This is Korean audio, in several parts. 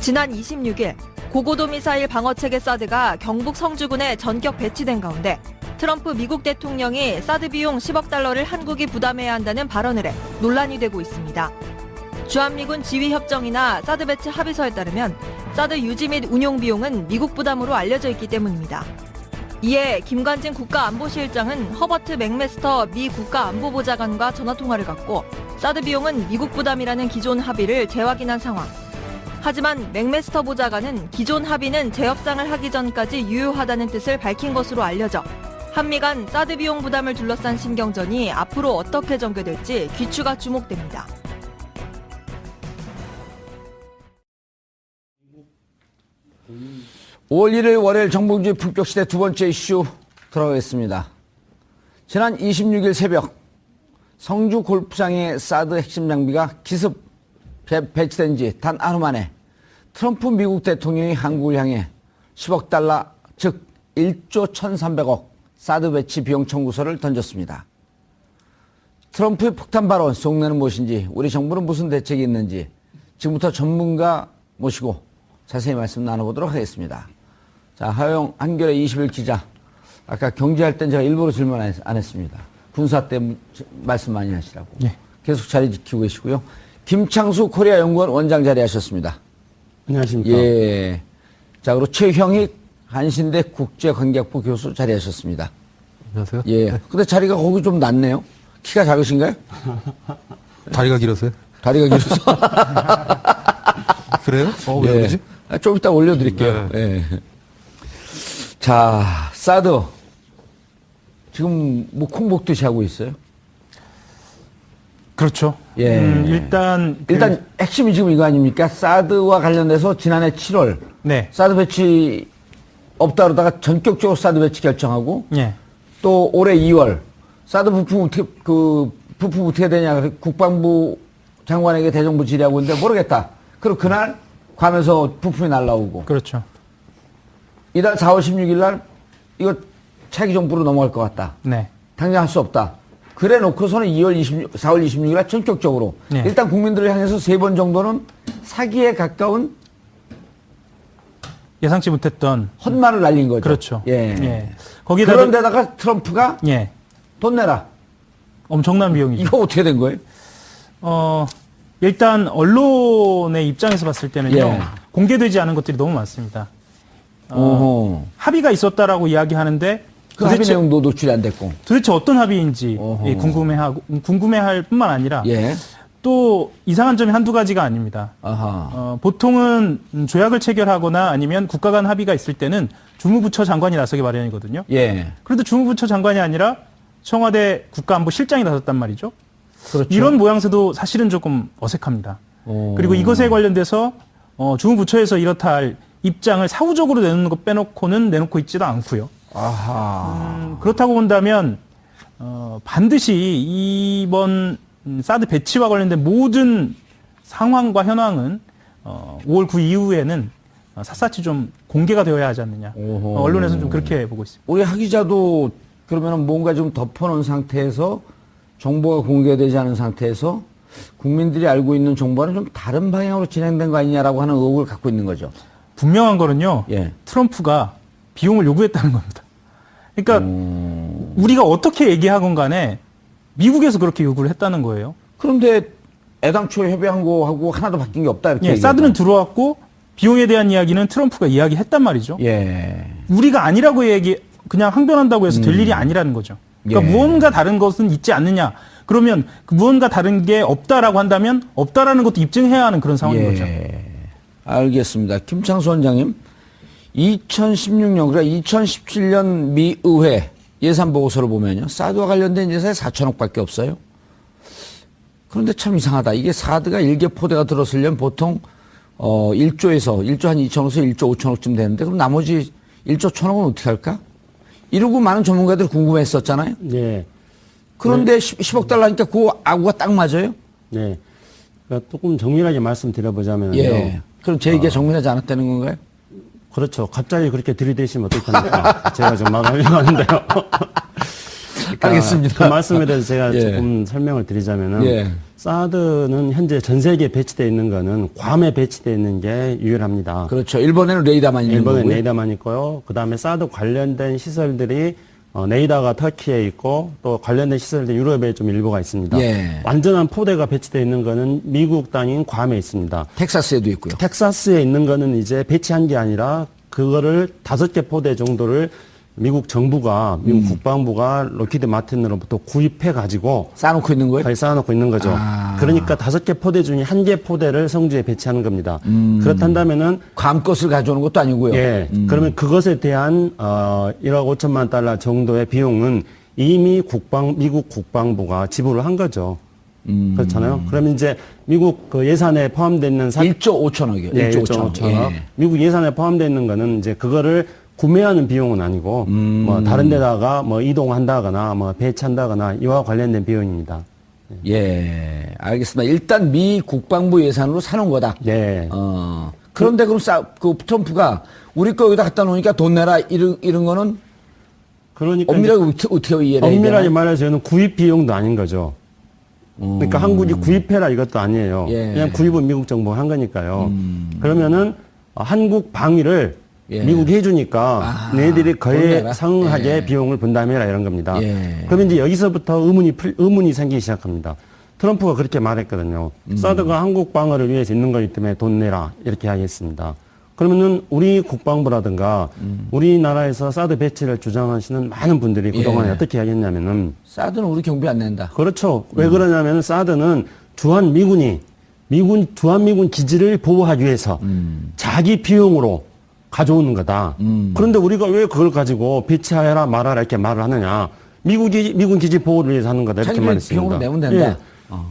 지난 26일 고고도 미사일 방어체계 사드가 경북 성주군에 전격 배치된 가운데 트럼프 미국 대통령이 사드 비용 10억 달러를 한국이 부담해야 한다는 발언을 해 논란이 되고 있습니다. 주한미군 지휘협정이나 사드 배치 합의서에 따르면 사드 유지 및 운용 비용은 미국 부담으로 알려져 있기 때문입니다. 이에 김관진 국가안보실장은 허버트 맥메스터 미 국가안보보좌관과 전화통화를 갖고 사드 비용은 미국 부담이라는 기존 합의를 재확인한 상황. 하지만 맥메스터 보좌관은 기존 합의는 재협상을 하기 전까지 유효하다는 뜻을 밝힌 것으로 알려져 한미 간 사드 비용 부담을 둘러싼 신경전이 앞으로 어떻게 전개될지 귀추가 주목됩니다. (5월 1일) 월요일 정봉주의 품격시대 두 번째 이슈 들어가겠습니다. 지난 26일 새벽 성주 골프장의 사드 핵심 장비가 기습 배치된 지 단 하루 만에 트럼프 미국 대통령이 한국을 향해 10억 달러, 즉 1조 1,300억 사드 배치 비용 청구서를 던졌습니다. 트럼프의 폭탄 발언 속내는 무엇인지, 우리 정부는 무슨 대책이 있는지 지금부터 전문가 모시고 자세히 말씀 나눠보도록 하겠습니다. 자, 하영 한겨레 20일 기자. 아까 경제할 땐 제가 일부러 질문 안 했습니다. 군사 때 말씀 많이 하시라고. 예. 계속 자리 지키고 계시고요. 김창수 코리아 연구원 원장 자리하셨습니다. 안녕하십니까. 예. 자, 그리고 최형익 한신대 국제관계학부 교수 자리하셨습니다. 안녕하세요. 예. 근데 자리가 거기 좀 낮네요. 키가 작으신가요? 다리가 길어서요? 다리가 길어서. 그래요? 왜 예. 그러지? 좀 이따 올려드릴게요. 네. 예. 자, 사드. 지금 뭐 콩복듯이 하고 있어요. 그렇죠. 예. 일단 핵심이 지금 이거 아닙니까? 사드와 관련돼서 지난해 7월 네. 사드 배치 없다 그러다가 전격적으로 사드 배치 결정하고 예. 또 올해 2월 사드 부품 어떻게 되냐 국방부 장관에게 대정부 질의하고 있는데 모르겠다. 그리고 그날 가면서 부품이 날라오고 그렇죠. 이달 4월 16일 날 이거 차기 정부로 넘어갈 것 같다. 네. 당장 할 수 없다. 그래 놓고서는 4월 26일 날 전격적으로 네. 일단 국민들을 향해서 3번 정도는 사기에 가까운 예상치 못했던 헛말을 날린 거죠. 그렇죠. 예. 예. 거기에다 그런데다가 트럼프가 예. 돈 내라. 엄청난 비용이죠. 이거 어떻게 된 거예요? 일단 언론의 입장에서 봤을 때는요. 예. 공개되지 않은 것들이 너무 많습니다. 오호. 합의가 있었다라고 이야기하는데 그 합의 내용도 노출이 안 됐고. 도대체 어떤 합의인지 어허. 궁금해할 뿐만 아니라 예. 또 이상한 점이 한두 가지가 아닙니다. 아하. 보통은 조약을 체결하거나 아니면 국가 간 합의가 있을 때는 주무부처 장관이 나서기 마련이거든요. 예. 그런데 주무부처 장관이 아니라 청와대 국가안보실장이 나섰단 말이죠. 그렇죠. 이런 모양새도 사실은 조금 어색합니다. 오. 그리고 이것에 관련돼서 주무부처에서 이렇다 할 입장을 사후적으로 내놓는 것 빼놓고는 내놓고 있지도 않고요. 아하. 그렇다고 본다면 반드시 이번 사드 배치와 관련된 모든 상황과 현황은 5월 9 이후에는 샅샅이 좀 공개가 되어야 하지 않느냐. 오호. 언론에서는 좀 그렇게 보고 있습니다. 우리 하 기자도 그러면 뭔가 좀 덮어놓은 상태에서 정보가 공개되지 않은 상태에서 국민들이 알고 있는 정보와는 좀 다른 방향으로 진행된 거 아니냐라고 하는 의혹을 갖고 있는 거죠. 분명한 거는요. 예. 트럼프가 비용을 요구했다는 겁니다. 그러니까 우리가 어떻게 얘기하건 간에 미국에서 그렇게 요구를 했다는 거예요. 그런데 애당초 협의한 거하고 하나도 바뀐 게 없다 이렇게. 예, 사드는 들어왔고 비용에 대한 이야기는 트럼프가 이야기했단 말이죠. 예. 우리가 아니라고 그냥 항변한다고 해서 될 일이 아니라는 거죠. 그러니까 예. 무언가 다른 것은 있지 않느냐. 그러면 그 무언가 다른 게 없다라고 한다면 없다라는 것도 입증해야 하는 그런 상황인 거죠. 알겠습니다. 김창수 원장님, 2016년, 그러니까 2017년 미 의회 예산 보고서를 보면요. 사드와 관련된 예산이 4천억밖에 없어요. 그런데 참 이상하다. 이게 사드가 1개 포대가 들었으려면 보통 1조에서 1조 한 2천억에서 1조 5천억쯤 되는데 그럼 나머지 1조 1천억은 어떻게 할까? 이러고 많은 전문가들이 궁금했었잖아요. 네. 그런데 10억 달러니까 그 아구가 딱 맞아요? 네. 그러니까 조금 정밀하게 말씀드려보자면요. 예. 그럼 제 얘기가 정밀하지 않았다는 건가요? 그렇죠. 갑자기 그렇게 들이대시면 어떡합니까? 제가 좀 말하려고 하는데요. 알겠습니다. 그 말씀에 대해서 제가 예. 조금 설명을 드리자면은 예. 사드는 현재 전 세계에 배치되어 있는 거는 괌에 배치되어 있는 게 유일합니다. 그렇죠. 일본에는 레이더만 있는 일본에 거고요. 레이더만 있고요. 그 다음에 사드 관련된 시설들이 레이더가 터키에 있고 또 관련된 시설들이 유럽에 좀 일부가 있습니다. 예. 완전한 포대가 배치되어 있는 거는 미국 땅인 괌에 있습니다. 텍사스에도 있고요. 텍사스에 있는 거는 이제 배치한 게 아니라 그거를 5개 포대 정도를 미국 정부가 미국 국방부가 로키드 마틴으로부터 구입해 가지고 쌓아놓고 있는 거예요? 거기 쌓아놓고 있는 거죠. 아. 그러니까 5개 포대 중에 1개 포대를 성주에 배치하는 겁니다. 그렇단다면은 괌 것을 가져오는 것도 아니고요. 예, 그러면 그것에 대한 1억 5천만 달러 정도의 비용은 이미 미국 국방부가 지불을 한 거죠. 그렇잖아요. 그러면 이제 미국 그 예산에 포함되어 있는 1조 5천억이요. 예, 1조 1조 5천억. 5천억. 예. 미국 예산에 포함되어 있는 거는 이제 그거를 구매하는 비용은 아니고 뭐 다른 데다가 뭐 이동한다거나 뭐 배치한다거나 이와 관련된 비용입니다. 예, 알겠습니다. 일단 미 국방부 예산으로 사놓은 거다. 네. 그런데 그럼 그 트럼프가 우리 거 여기다 갖다 놓으니까 돈 내라 이런 거는 그러니까 엄밀하게 어떻게 이해를 해야 엄밀하게 되나? 말해서 이거는 구입 비용도 아닌 거죠. 그러니까 한국이 구입해라 이것도 아니에요. 예. 그냥 구입은 미국 정부가 한 거니까요. 그러면은 한국 방위를 예. 미국이 해주니까 아, 너희들이 돈 그에 내라. 상응하게 예. 비용을 분담해라 이런 겁니다. 예. 그러면 이제 여기서부터 의문이 생기기 시작합니다. 트럼프가 그렇게 말했거든요. 사드가 한국 방어를 위해서 있는 거기 때문에 돈 내라 이렇게 이야기했습니다. 그러면은 우리 국방부라든가 우리나라에서 사드 배치를 주장하시는 많은 분들이 그동안에 예. 어떻게 이야기했냐면은 사드는 우리 경비 안 낸다. 그렇죠. 왜 그러냐면 사드는 주한미군 기지를 보호하기 위해서 자기 비용으로 가져오는 거다. 그런데 우리가 왜 그걸 가지고 배치하라 말아라 이렇게 말을 하느냐. 미군 기지 보호를 위해서 하는 거다 이렇게 자기들 말했습니다. 비용으로 내면 된다. 예.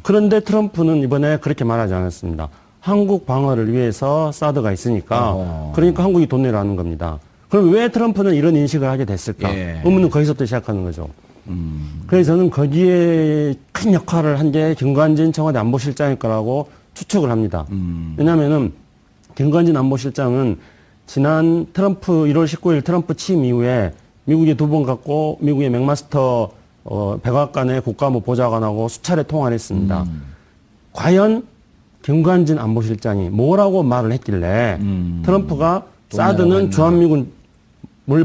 그런데 트럼프는 이번에 그렇게 말하지 않았습니다. 한국 방어를 위해서 사드가 있으니까 그러니까 한국이 돈 내라는 겁니다. 그럼 왜 트럼프는 이런 인식을 하게 됐을까? 예. 의문은 거기서부터 시작하는 거죠. 그래서 저는 거기에 큰 역할을 한 게 김관진 청와대 안보실장일 거라고 추측을 합니다. 왜냐하면은 김관진 안보실장은 지난 1월 19일 트럼프 취임 이후에 미국에 2번 갔고 미국의 맥마스터 백악관의 국가안보 보좌관하고 수차례 통화를 했습니다. 과연 김관진 안보실장이 뭐라고 말을 했길래 트럼프가 사드는 주한미군을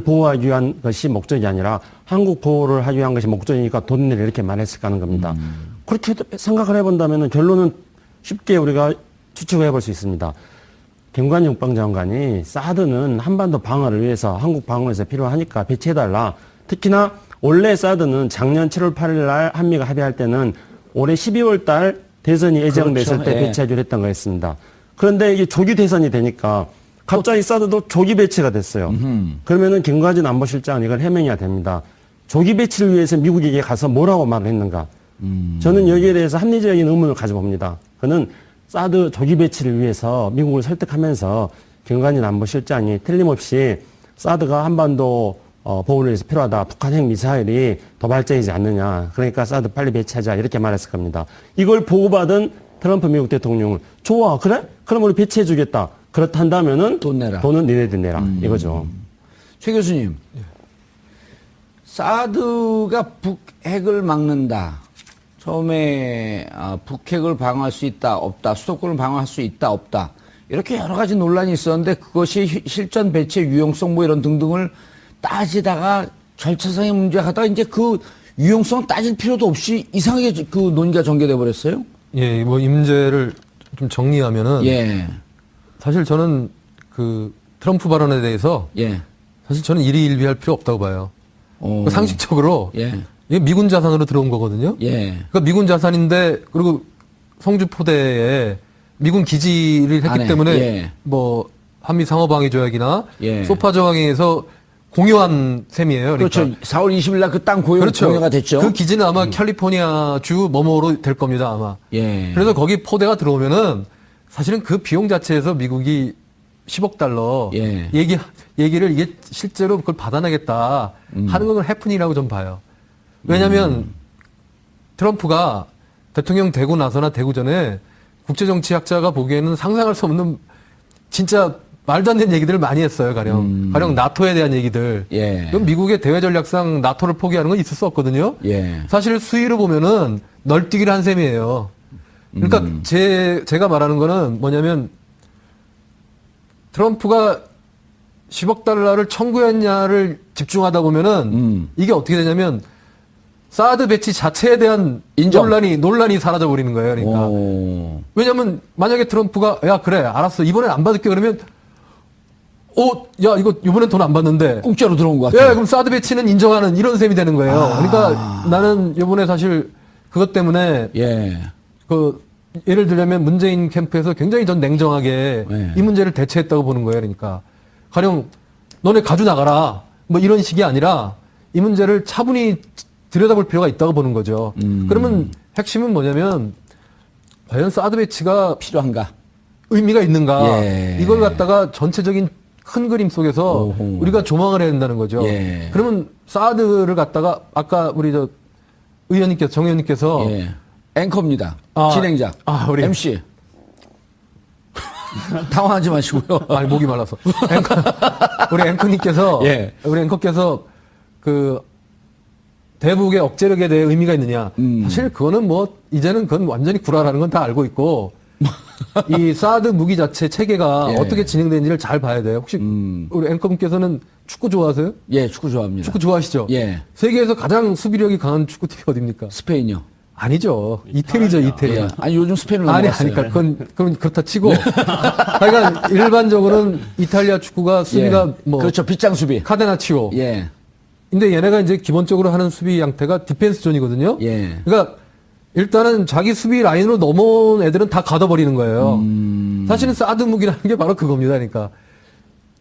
보호하기 위한 것이 목적이 아니라 한국 보호를 하기 위한 것이 목적이니까 돈 내라 이렇게 말했을까 하는 겁니다. 그렇게 생각을 해본다면 결론은 쉽게 우리가 추측을 해볼 수 있습니다. 김관진 국방장관이 사드는 한반도 방어를 위해서 한국 방어에서 필요하니까 배치해달라. 특히나 원래 사드는 작년 7월 8일 날 한미가 합의할 때는 올해 12월 달 대선이 예정됐을 그렇죠. 때 예. 배치하기로 했던 거였습니다. 그런데 이게 조기 대선이 되니까 갑자기 사드도 조기 배치가 됐어요. 그러면은 김관진 안보실장은 이걸 해명해야 됩니다. 조기 배치를 위해서 미국에게 가서 뭐라고 말을 했는가? 저는 여기에 대해서 합리적인 의문을 가져봅니다. 그는 사드 조기 배치를 위해서 미국을 설득하면서 김관진 안보실장이 틀림없이 사드가 한반도 보호를 위해서 필요하다. 북한 핵 미사일이 도발적이지 않느냐. 그러니까 사드 빨리 배치하자. 이렇게 말했을 겁니다. 이걸 보고받은 트럼프 미국 대통령은 좋아. 그래? 그럼 우리 배치해 주겠다. 그렇단다면은 돈 내라. 돈은 니네들 내라. 이거죠. 최 교수님, 사드가 북핵을 막는다. 처음에 북핵을 방어할 수 있다, 없다. 수도권을 방어할 수 있다, 없다. 이렇게 여러 가지 논란이 있었는데 그것이 실전 배치의 유용성 뭐 이런 등등을 따지다가 절차상의 문제 하다가 이제 그 유용성 따질 필요도 없이 이상하게 그 논의가 전개돼 버렸어요. 예, 뭐 이 문제를 좀 정리하면은 예, 사실 저는 그 트럼프 발언에 대해서 예, 사실 저는 일희일비할 필요 없다고 봐요. 어, 상식적으로 예, 이게 미군 자산으로 들어온 거거든요. 예, 그러니까 미군 자산인데 그리고 성주 포대에 미군 기지를 했기 안에, 때문에 예. 뭐 한미 상호방위 조약이나 예. 소파 조항에서 공유한 셈이에요. 그러니까. 그렇죠. 4월 20일 날 그 땅 공유가 됐죠. 그 기지는 아마 캘리포니아 주 뭐뭐로 될 겁니다, 아마. 예. 그래서 거기 포대가 들어오면은 사실은 그 비용 자체에서 미국이 10억 달러 예. 얘기를 이게 실제로 그걸 받아내겠다 하는 건 해프닝이라고 좀 봐요. 왜냐하면 트럼프가 대통령 되고 나서나 되고 전에 국제정치학자가 보기에는 상상할 수 없는 진짜 말도 안 되는 얘기들을 많이 했어요. 가령 나토에 대한 얘기들. 예. 그럼 미국의 대외 전략상 나토를 포기하는 건 있을 수 없거든요. 예. 사실 수위로 보면은 널뛰기를 한 셈이에요. 그러니까 제가 말하는 거는 뭐냐면 트럼프가 10억 달러를 청구했냐를 집중하다 보면은 이게 어떻게 되냐면 사드 배치 자체에 대한 인정. 논란이 사라져 버리는 거예요. 그러니까 오. 왜냐면 만약에 트럼프가 야 그래 알았어 이번엔 안 받을게 그러면 야 이거 이번엔 돈 안 받는데 공짜로 들어온 것 예, 같아요. 그럼 사드 배치는 인정하는 이런 셈이 되는 거예요. 그러니까 나는 이번에 사실 그것 때문에 예. 예를 들자면 문재인 캠프에서 굉장히 전 냉정하게 네. 이 문제를 대처했다고 보는 거예요. 그러니까 가령 너네 가져 나가라 뭐 이런 식이 아니라 이 문제를 차분히 들여다볼 필요가 있다고 보는 거죠. 그러면 핵심은 뭐냐면 과연 사드 배치가 필요한가? 의미가 있는가? 예. 이걸 갖다가 전체적인 큰 그림 속에서 오호. 우리가 조망을 해야 된다는 거죠. 예. 그러면 사드를 갖다가 아까 우리 정 의원님께서 예. 앵커입니다. 진행자. 우리 MC. 당황하지 마시고요. 아니 목이 말라서 우리 앵커님께서 예. 우리 앵커께서 대북의 억제력에 대해 의미가 있느냐? 사실 그거는 뭐 이제는 그건 완전히 구라라는 건 다 알고 있고 이 사드 무기 자체 체계가 예. 어떻게 진행되는지를 잘 봐야 돼요. 혹시 우리 앵커님께서는 축구 좋아하세요? 예, 축구 좋아합니다. 축구 좋아하시죠? 예. 세계에서 가장 수비력이 강한 축구팀이 어딥니까? 스페인요. 아니죠. 이태리죠, 이태리. 예. 아니 요즘 스페인으로 아니, 넘어갔어요. 그러니까 그건 그렇다 치고. 그러니까 일반적으로는 이탈리아 축구가 수비가 예. 그렇죠. 빗장 수비. 카데나치오. 예. 근데 얘네가 이제 기본적으로 하는 수비 양태가 디펜스 존이거든요. 예. 그러니까 일단은 자기 수비 라인으로 넘어온 애들은 다 가둬버리는 거예요. 사실은 사드 무기라는 게 바로 그겁니다. 그러니까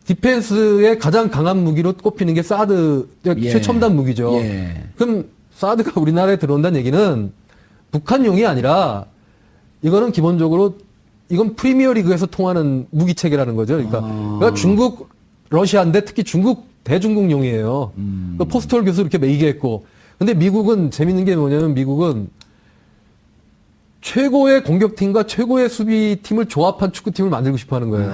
디펜스의 가장 강한 무기로 꼽히는 게 사드 예. 최첨단 무기죠. 예. 그럼 사드가 우리나라에 들어온다는 얘기는 북한용이 아니라 이거는 기본적으로 이건 프리미어 리그에서 통하는 무기 체계라는 거죠. 그러니까 중국, 러시아인데 특히 대중국용이에요. 그러니까 포스톨 교수 이렇게 얘기했고. 근데 미국은 재밌는 게 뭐냐면 미국은 최고의 공격팀과 최고의 수비팀을 조합한 축구팀을 만들고 싶어 하는 거예요.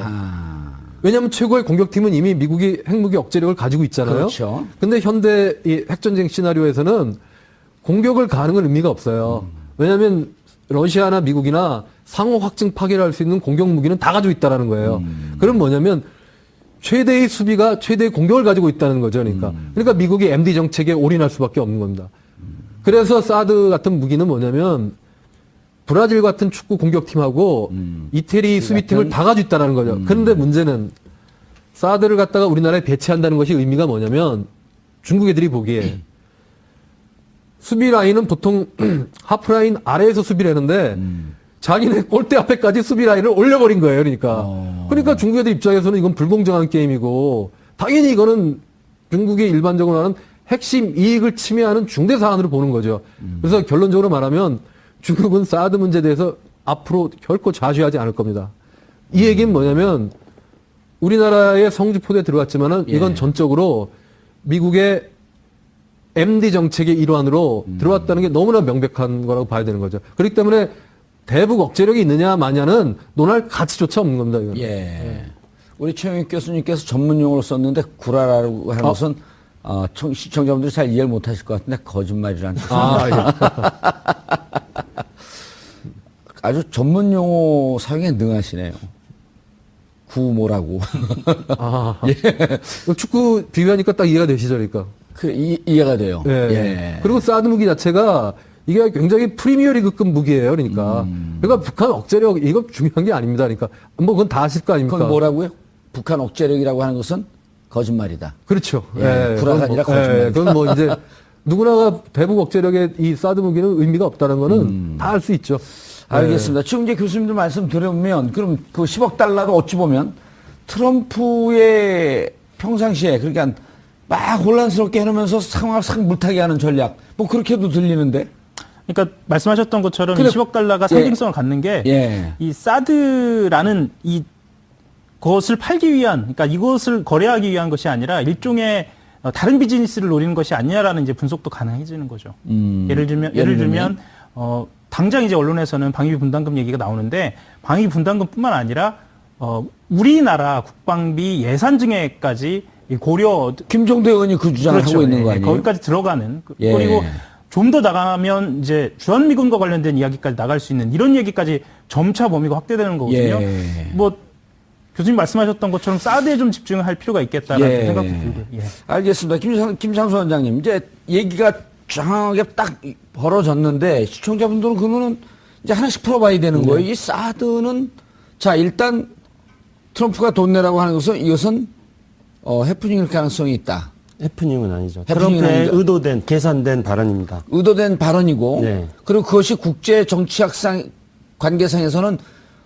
왜냐하면 최고의 공격팀은 이미 미국이 핵무기 억제력을 가지고 있잖아요. 그렇죠. 근데 현대 이 핵전쟁 시나리오에서는 공격을 가하는 건 의미가 없어요. 왜냐하면 러시아나 미국이나 상호 확증 파괴를 할 수 있는 공격 무기는 다 가지고 있다라는 거예요. 그럼 뭐냐면 최대의 수비가 최대의 공격을 가지고 있다는 거죠. 그러니까 미국이 MD 정책에 올인할 수밖에 없는 겁니다. 그래서 사드 같은 무기는 뭐냐면 브라질 같은 축구 공격팀하고 이태리 수비팀을 다 가지고 있다는 거죠. 그런데 문제는 사드를 갖다가 우리나라에 배치한다는 것이 의미가 뭐냐면 중국 애들이 보기에 수비 라인은 보통 하프라인 아래에서 수비를 하는데 자기네 골대 앞에까지 수비 라인을 올려버린 거예요. 그러니까 중국 애들 입장에서는 이건 불공정한 게임이고 당연히 이거는 중국이 일반적으로 하는 핵심 이익을 침해하는 중대 사안으로 보는 거죠. 그래서 결론적으로 말하면 중국은 사드 문제에 대해서 앞으로 결코 좌시하지 않을 겁니다. 이 얘기는 뭐냐면 우리나라의 성주포대에 들어갔지만은 이건 전적으로 미국의 MD 정책의 일환으로 들어왔다는 게 너무나 명백한 거라고 봐야 되는 거죠. 그렇기 때문에 대북 억제력이 있느냐 마냐는 논할 가치조차 없는 겁니다. 이건. 예. 우리 최영익 교수님께서 전문 용어로 썼는데 구라라고 하는 것은 시청자분들이 잘 이해를 못하실 것 같은데 거짓말이라는 뜻. 아주 전문 용어 사용에 능하시네요. 구모라고. 예. 축구 비교하니까 딱 이해가 되시죠, 그러니까. 이해가 돼요. 예. 예. 그리고 사드 무기 자체가 이게 굉장히 프리미어리그급 무기예요, 그러니까. 그러니까 북한 억제력 이거 중요한 게 아닙니다, 그러니까. 뭐 그건 다 아실 거 아닙니까? 그건 뭐라고요? 북한 억제력이라고 하는 것은 거짓말이다. 그렇죠. 예. 구라가 아니라 거짓말이다. 그건 뭐 이제 누구나가 대북 억제력의 이 사드 무기는 의미가 없다는 거는 다 알 수 있죠. 알겠습니다. 지금 이제 교수님들 말씀 들으면 그럼 그 10억 달러도 어찌 보면 트럼프의 평상시에 그러니까 막 혼란스럽게 해놓으면서 상황을 싹 물타게 하는 전략 뭐 그렇게도 들리는데. 그러니까 말씀하셨던 것처럼 그래, 10억 달러가 상징성을 갖는 게 이 사드라는 이 것을 팔기 위한 그러니까 이것을 거래하기 위한 것이 아니라 일종의 다른 비즈니스를 노리는 것이 아니냐라는 이제 분석도 가능해지는 거죠. 예를 들면 당장 이제 언론에서는 방위비 분담금 얘기가 나오는데 방위비 분담금뿐만 아니라 우리나라 국방비 예산 증액까지 이 고려 김종대 의원이 그 주장을 그렇죠. 하고 있는 거 예, 아니에요? 거기까지 들어가는 예. 그리고 좀 더 나가면 이제 주한미군과 관련된 이야기까지 나갈 수 있는 이런 얘기까지 점차 범위가 확대되는 거거든요. 예. 뭐 교수님 말씀하셨던 것처럼 사드에 좀 집중을 할 필요가 있겠다라는 예. 생각도 들고요. 예. 알겠습니다. 김상수 원장님, 이제 얘기가 정확하게 딱 벌어졌는데 시청자분들은 그러면은 이제 하나씩 풀어봐야 되는 거예요. 이 사드는 자 일단 트럼프가 돈 내라고 하는 것은 이것은 해프닝일 가능성이 있다. 해프닝은 아니죠. 해프닝은 트럼프의 아니죠. 의도된 계산된 발언입니다. 의도된 발언이고 네. 그리고 그것이 국제 정치학상 관계상에서는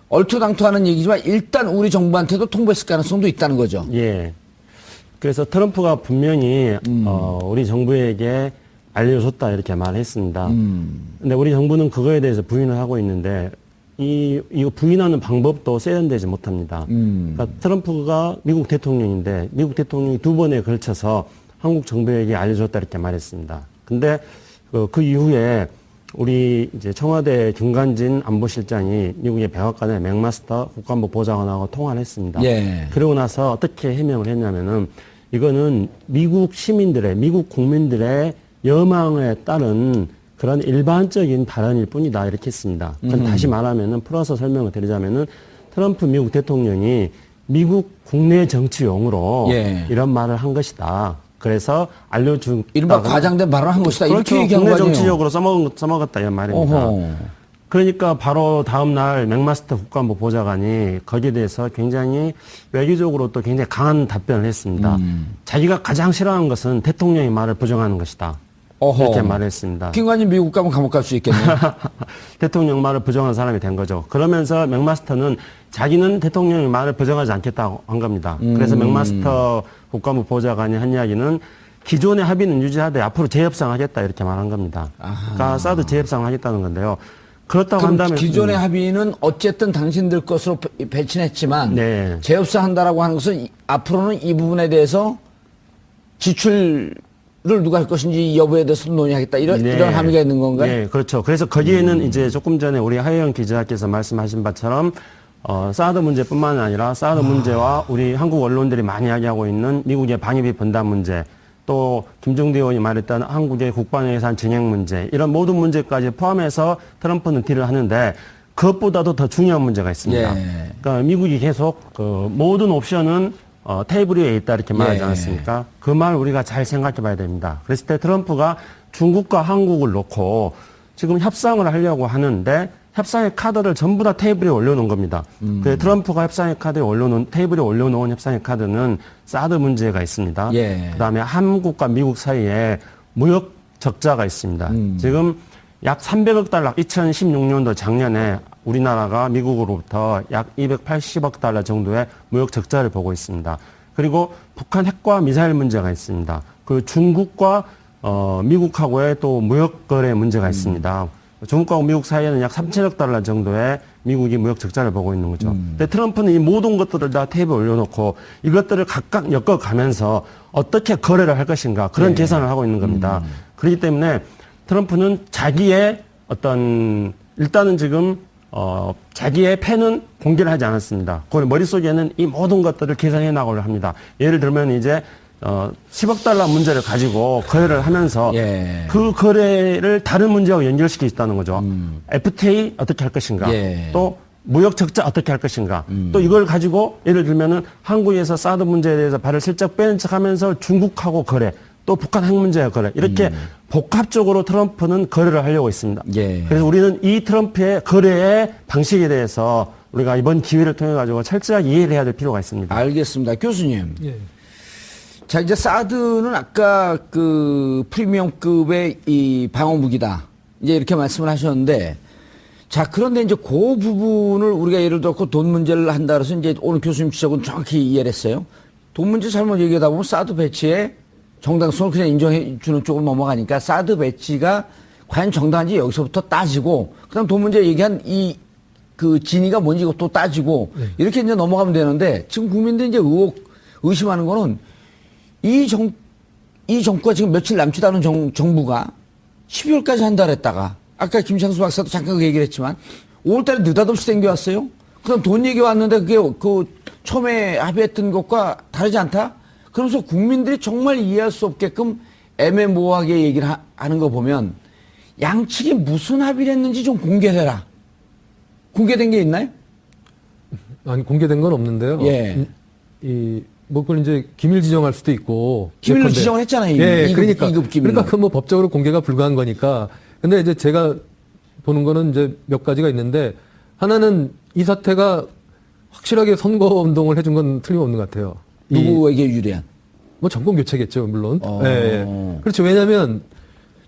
얼토당토하는 얘기지만 일단 우리 정부한테도 통보했을 가능성도 있다는 거죠. 예. 그래서 트럼프가 분명히 우리 정부에게 알려줬다 이렇게 말했습니다. 근데 우리 정부는 그거에 대해서 부인을 하고 있는데 이거 부인하는 방법도 세련되지 못합니다. 그러니까 트럼프가 미국 대통령인데 미국 대통령이 2번에 걸쳐서 한국 정부에게 알려줬다 이렇게 말했습니다. 근데 그 이후에 우리 이제 청와대 김관진 안보실장이 미국의 백악관의 맥마스터 국가안보 보좌관하고 통화를 했습니다. 예. 그러고 나서 어떻게 해명을 했냐면은 이거는 미국 시민들의 미국 국민들의 여망에 따른 그런 일반적인 발언일 뿐이다 이렇게 했습니다. 그건 다시 말하면은 풀어서 설명을 드리자면은 트럼프 미국 대통령이 미국 국내 정치용으로 예. 이런 말을 한 것이다. 그래서 알려준 이른바 과장된 발언을 한 것이다. 그렇죠. 이렇게 얘기한 거 국내 아니에요? 정치적으로 써먹었다 이런 말입니다. 어허. 그러니까 바로 다음 날 맥마스터 국가안보 보좌관이 거기에 대해서 굉장히 외교적으로 또 굉장히 강한 답변을 했습니다. 자기가 가장 싫어하는 것은 대통령의 말을 부정하는 것이다. 어허. 이렇게 말했습니다. 김관진 미국 가면 감옥 갈 수 있겠네요. 대통령 말을 부정한 사람이 된 거죠. 그러면서 맥마스터는 자기는 대통령의 말을 부정하지 않겠다고 한 겁니다. 그래서 맥마스터 국가안보 보좌관이 한 이야기는 기존의 합의는 유지하되 앞으로 재협상하겠다 이렇게 말한 겁니다. 그러니까 사드 재협상을 하겠다는 건데요. 그렇다고 그럼 한다면 기존의 합의는 어쨌든 당신들 것으로 배치했지만 네. 재협상한다라고 하는 것은 앞으로는 이 부분에 대해서 지출을 누가 할 것인지 여부에 대해서 논의하겠다 이런 네. 이런 함의가 있는 건가요? 네, 그렇죠. 그래서 거기에는 이제 조금 전에 우리 하혜영 기자께서 말씀하신 바처럼 사드 문제뿐만 아니라 사드 문제와 우리 한국 언론들이 많이 이야기하고 있는 미국의 방위비 분담 문제, 또 김종대 의원이 말했던 한국의 국방예산 증액 문제, 이런 모든 문제까지 포함해서 트럼프는 딜을 하는데 그것보다도 더 중요한 문제가 있습니다. 예. 그러니까 미국이 계속 그 모든 옵션은 테이블 위에 있다 이렇게 말하지 예. 않았습니까? 그 말 우리가 잘 생각해 봐야 됩니다. 그랬을 때 트럼프가 중국과 한국을 놓고 지금 협상을 하려고 하는데 협상의 카드를 전부 다 테이블에 올려놓은 겁니다. 그 트럼프가 협상의 카드에 테이블에 올려놓은 협상의 카드는 사드 문제가 있습니다. 예. 그다음에 한국과 미국 사이에 무역 적자가 있습니다. 지금 약 300억 달러, 2016년도 작년에 우리나라가 미국으로부터 약 280억 달러 정도의 무역 적자를 보고 있습니다. 그리고 북한 핵과 미사일 문제가 있습니다. 그 중국과 미국하고의 또 무역 거래 문제가 있습니다. 중국과 미국 사이에는 약 3천억 달러 정도의 미국이 무역 적자를 보고 있는 거죠. 근데 트럼프는 이 모든 것들을 다 테이블에 올려놓고 이것들을 각각 엮어가면서 어떻게 거래를 할 것인가 그런 계산을 하고 있는 겁니다. 그렇기 때문에 트럼프는 자기의 어떤 일단은 지금 자기의 패는 공개를 하지 않았습니다. 그 머릿속에는 이 모든 것들을 계산해 나가려 합니다. 예를 들면 이제 10억 달러 문제를 가지고 거래를 하면서 예. 그 거래를 다른 문제하고 연결시켜 있다는 거죠. FTA 어떻게 할 것인가, 예. 또 무역 적자 어떻게 할 것인가, 또 이걸 가지고 예를 들면은 한국에서 사드 문제에 대해서 발을 슬쩍 빼는 척하면서 중국하고 거래, 또 북한 핵 문제와 거래, 이렇게 복합적으로 트럼프는 거래를 하려고 있습니다. 예. 그래서 우리는 이 트럼프의 거래의 방식에 대해서 우리가 이번 기회를 통해 가지고 철저하게 이해를 해야 될 필요가 있습니다. 알겠습니다. 교수님. 예. 자, 이제 사드는 아까 그 프리미엄급의 이 방어무기다. 이제 이렇게 말씀을 하셨는데, 자, 그런데 이제 그 부분을 우리가 예를 들어 돈 문제를 한다 그래서 이제 오늘 교수님 지적은 정확히 이해를 했어요. 돈 문제 잘못 얘기하다 보면 사드 배치에 정당성을 그냥 인정해 주는 쪽으로 넘어가니까 사드 배치가 과연 정당한지 여기서부터 따지고, 그다음 돈 문제 얘기한 그 진위가 뭔지 이것도 따지고, 이렇게 이제 넘어가면 되는데, 지금 국민들이 이제 의심하는 거는 이 정부가 지금 며칠 남지도 않은 정부가 12월까지 한다 그랬다가 아까 김창수 박사도 잠깐 그 얘기를 했지만 5월달에 느닷없이 땡겨왔어요. 그럼 돈 얘기 왔는데 그게 그 처음에 합의했던 것과 다르지 않다? 그러면서 국민들이 정말 이해할 수 없게끔 애매모호하게 얘기를 하는 거 보면 양측이 무슨 합의를 했는지 좀 공개해라. 공개된 게 있나요? 아니 공개된 건 없는데요. 예. 뭐 그걸 이제 기밀 지정할 수도 있고. 기밀로 예컨대. 지정을 했잖아요. 이미. 예, 이급, 그러니까. 이급 기밀로. 그러니까 그 뭐 법적으로 공개가 불가한 거니까. 근데 이제 제가 보는 거는 이제 몇 가지가 있는데 하나는 이 사태가 확실하게 선거 운동을 해준 건 틀림없는 것 같아요. 누구에게 유리한? 뭐 정권 교체겠죠, 물론. 어. 예, 예. 그렇죠. 왜냐하면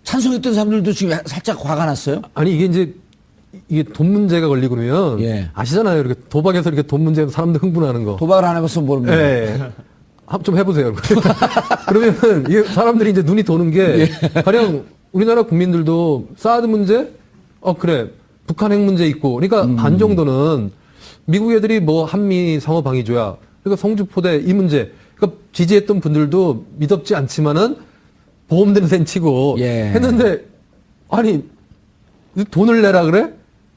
찬성했던 사람들도 지금 살짝 화가 났어요. 아니 이게 이제 이게 돈 문제가 걸리고 그러면 예. 아시잖아요. 이렇게 도박에서 이렇게 돈 문제로 사람들 흥분하는 거. 도박을 안 해봤으면 모릅니다. 예. 한번 좀 해보세요. 그러면 이게 사람들이 이제 눈이 도는 게 가령 우리나라 국민들도 사드 문제, 그래 북한 핵 문제 있고, 그러니까 반 정도는 미국 애들이 뭐 한미 상호 방위조약, 그러니까 성주포대 이 문제, 그러니까 지지했던 분들도 믿었지 않지만은 보험되는 셈 치고 예. 했는데 아니 돈을 내라 그래?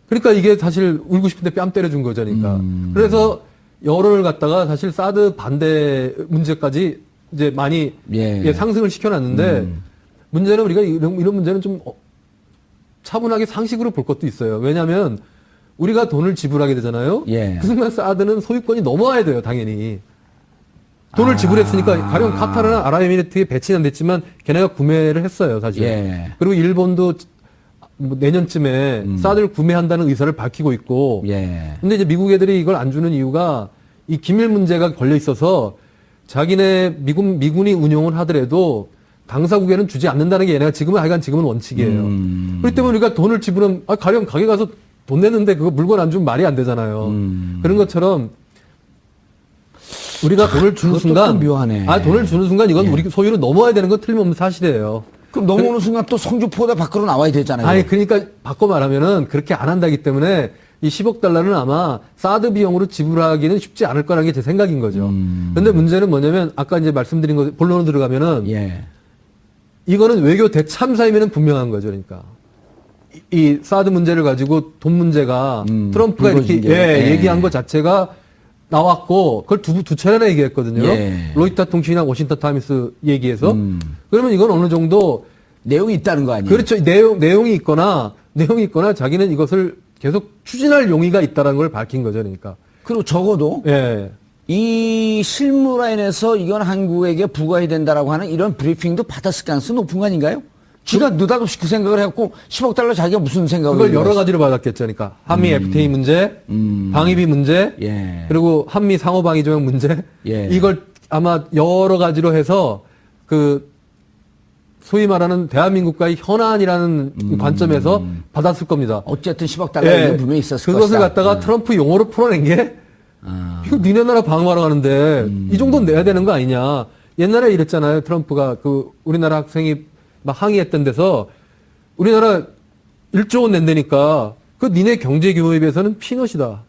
그러니까 이게 사실 울고 싶은데 뺨 때려준 거잖아니까. 그래서 여론을 갖다가 사실 사드 반대 문제까지 이제 많이 예. 상승을 시켜놨는데 문제는 우리가 이런 문제는 좀 차분하게 상식으로 볼 것도 있어요. 왜냐하면 우리가 돈을 지불하게 되잖아요. 예. 그 순간 사드는 소유권이 넘어와야 돼요, 당연히. 돈을 지불했으니까 가령 카타르나 아랍에미리트에 배치는 안 됐지만 걔네가 구매를 했어요, 사실. 예. 그리고 일본도 뭐 내년쯤에 사드를 구매한다는 의사를 밝히고 있고. 예. 근데 이제 미국 애들이 이걸 안 주는 이유가 이 기밀 문제가 걸려 있어서 자기네 미군이 운용을 하더라도 당사국에는 주지 않는다는 게 얘네가 지금은 원칙이에요. 그렇기 때문에 우리가 돈을 지불하면 가령 가게 가서 돈 내는데 그거 물건 안 주면 말이 안 되잖아요. 그런 것처럼 우리가 돈을 주는 그것도 순간 좀 묘하네. 돈을 주는 순간 이건 우리 소유로 넘어야 되는 건 틀림없는 사실이에요. 그럼 넘어오는 순간 또 성주포대 밖으로 나와야 되잖아요. 아니 그러니까 바꿔 말하면은 그렇게 안 한다기 때문에 이 10억 달러는 아마 사드 비용으로 지불하기는 쉽지 않을 거라는 게 제 생각인 거죠. 그런데 문제는 뭐냐면 아까 이제 말씀드린 거 본론으로 들어가면은 예. 이거는 외교 대참사임에는 분명한 거죠. 그러니까 이 사드 문제를 가지고 돈 문제가 트럼프가 이렇게 불거진 게. 예. 얘기한 것 자체가 나왔고 그걸 두 차례나 얘기했거든요. 예. 로이터 통신이나 워싱턴 타임스 얘기해서 그러면 이건 어느 정도 내용이 있다는 거 아니에요? 그렇죠. 내용이 있거나 자기는 이것을 계속 추진할 용의가 있다는 걸 밝힌 거죠. 그러니까. 그리고 적어도 예. 이 실무라인에서 이건 한국에게 부과해야 된다라고 하는 이런 브리핑도 받았을 가능성이 높은 거 아닌가요? 지가 느닷없이 그 생각을 해갖고 10억 달러 자기가 무슨 생각을 그걸 여러 해봤어? 가지로 받았겠죠. 그러니까 한미 FTA 문제, 방위비 문제, 예. 그리고 한미 상호 방위 조약 문제. 예. 이걸 아마 여러 가지로 해서 그 소위 말하는 대한민국과의 현안이라는 관점에서 받았을 겁니다. 어쨌든 10억 달러는 분명히 있었을 그것을 것이다. 갖다가 트럼프 용어로 풀어낸 게 이거 니네 나라 방어하러 가는데 이 정도는 내야 되는 거 아니냐. 옛날에 이랬잖아요. 트럼프가 그 우리나라 학생이 막 항의했던 데서 우리나라 1조 원 낸다니까 그 니네 경제 규모에 비해서는 피넛이다.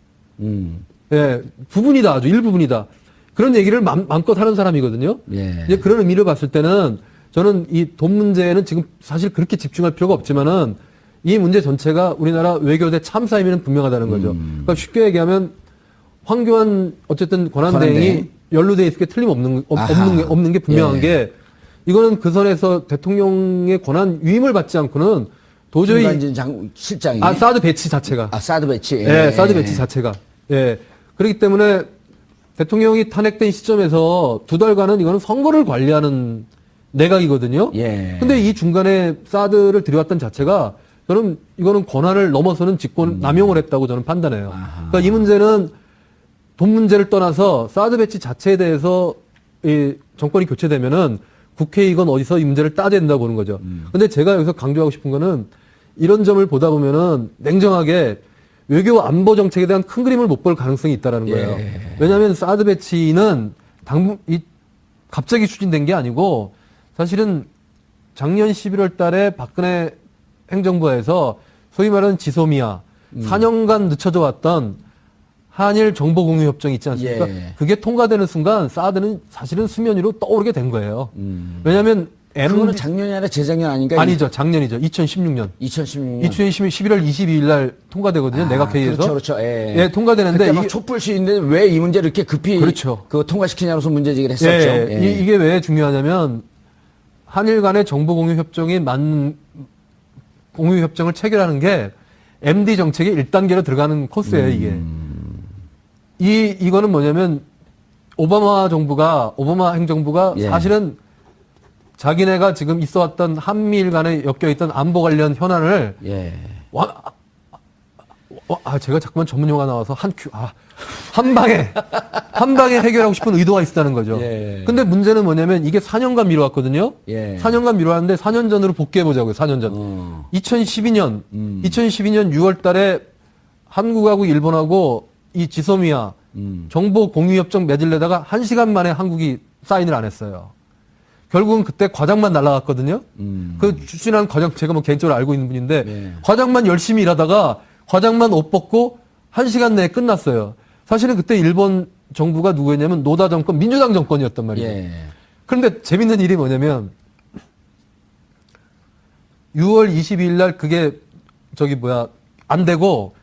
예, 부분이다. 아주 일부분이다. 그런 얘기를 마음껏 하는 사람이거든요. 예. 이제 그런 의미를 봤을 때는 저는 이 돈 문제는 지금 사실 그렇게 집중할 필요가 없지만은 이 문제 전체가 우리나라 외교대 참사임에는 분명하다는 거죠. 그러니까 쉽게 얘기하면 황교안 어쨌든 권한대행이 연루돼 있을 게 없는 게 분명한 예. 게 이거는 그 선에서 대통령의 권한 위임을 받지 않고는 도저히 김관진 실장이 사드 배치 자체가 사드 배치. 예, 사드 배치 자체가. 예. 그렇기 때문에 대통령이 탄핵된 시점에서 2달간은 이거는 선거를 관리하는 내각이거든요. 예. 근데 이 중간에 사드를 들여왔던 자체가 저는 이거는 권한을 넘어서는 직권 남용을 했다고 저는 판단해요. 그러니까 이 문제는 돈 문제를 떠나서 사드 배치 자체에 대해서 이 정권이 교체되면은 국회의건 어디서 이 문제를 따져야 된다고 보는 거죠. 근데 제가 여기서 강조하고 싶은 거는 이런 점을 보다 보면은 냉정하게 외교 안보 정책에 대한 큰 그림을 못 볼 가능성이 있다라는 거예요. 예. 왜냐하면 사드 배치는 갑자기 추진된 게 아니고 사실은 작년 11월 달에 박근혜 행정부에서 소위 말하는 지소미아 4년간 늦춰져 왔던 한일 정보 공유 협정이 있지 않습니까? 예. 그게 통과되는 순간 사드는 사실은 수면 위로 떠오르게 된 거예요. 왜냐하면 그거는 작년이 아니라 재작년 아닌가요? 아니죠. 작년이죠. 2016년. 2016년. 2016년 11월 22일 날 통과되거든요. 내각회의에서. 그렇죠. 예. 예, 통과되는데 그때 막 촛불 시위인데 왜 이 문제를 이렇게 급히 그렇죠. 그 통과시키냐로서 문제 제기를 했었죠. 예, 예. 이게 왜 중요하냐면 한일 간의 정보 공유 협정이 공유 협정을 체결하는 게 MD 정책의 1단계로 들어가는 코스예요, 이게. 이거는 뭐냐면 오바마 행정부가 예. 사실은 자기네가 지금 있어왔던 한미일 간에 엮여있던 안보 관련 현안을 예. 제가 자꾸만 전문 용어 나와서 한 방에 해결하고 싶은 의도가 있었다는 거죠. 예. 근데 문제는 뭐냐면 이게 4년간 미뤄왔거든요. 예. 4년간 미뤄왔는데 4년 전으로 복귀해보자고요, 4년 전. 2012년 6월 달에 한국하고 일본하고 이 지소미아 정보 공유 협정 맺으려다가 1시간 만에 한국이 사인을 안 했어요. 결국은 그때 과장만 날라갔거든요. 그 추진한 과장 제가 뭐 개인적으로 알고 있는 분인데 예. 과장만 열심히 일하다가 과장만 옷 벗고 1시간 내에 끝났어요. 사실은 그때 일본 정부가 누구였냐면 노다 정권, 민주당 정권이었단 말이에요. 예. 그런데 재밌는 일이 뭐냐면 6월 22일 날 그게 안 되고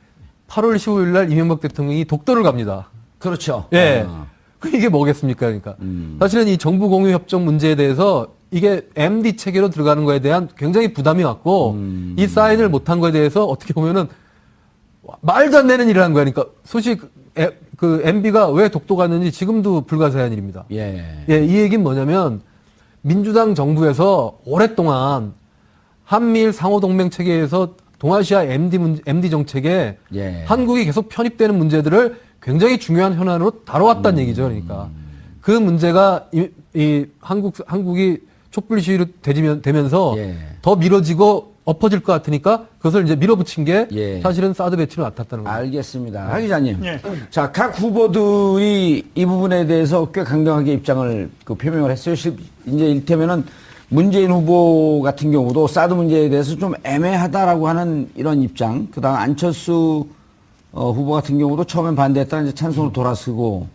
8월 15일 날 이명박 대통령이 독도를 갑니다. 그렇죠. 예. 아. 이게 뭐겠습니까? 그러니까. 사실은 이 정부 공유 협정 문제에 대해서 이게 MD 체계로 들어가는 거에 대한 굉장히 부담이 왔고 이 사인을 못한 거에 대해서 어떻게 보면은 말도 안 되는 일을 한 거야. 그러니까 소식 그 MB가 왜 독도 갔는지 지금도 불가사의한 일입니다. 예. 예, 이 얘기는 뭐냐면 민주당 정부에서 오랫동안 한미일 상호동맹 체계에서 동아시아 MD 정책에 예. 한국이 계속 편입되는 문제들을 굉장히 중요한 현안으로 다뤄왔다는 얘기죠. 그러니까 그 문제가 한국이 촛불 시위로 되면서 예. 더 미뤄지고 엎어질 것 같으니까 그것을 이제 밀어붙인 게 예. 사실은 사드 배치로 나탔다는 거예요. 알겠습니다. 하 기자님. 예. 자, 각 후보들이 이 부분에 대해서 꽤 강경하게 입장을 표명을 했어요. 이제 일테면은 문재인 후보 같은 경우도 사드 문제에 대해서 좀 애매하다라고 하는 이런 입장. 그다음 안철수 후보 같은 경우도 처음엔 반대했다가 이제 찬성으로 돌아서고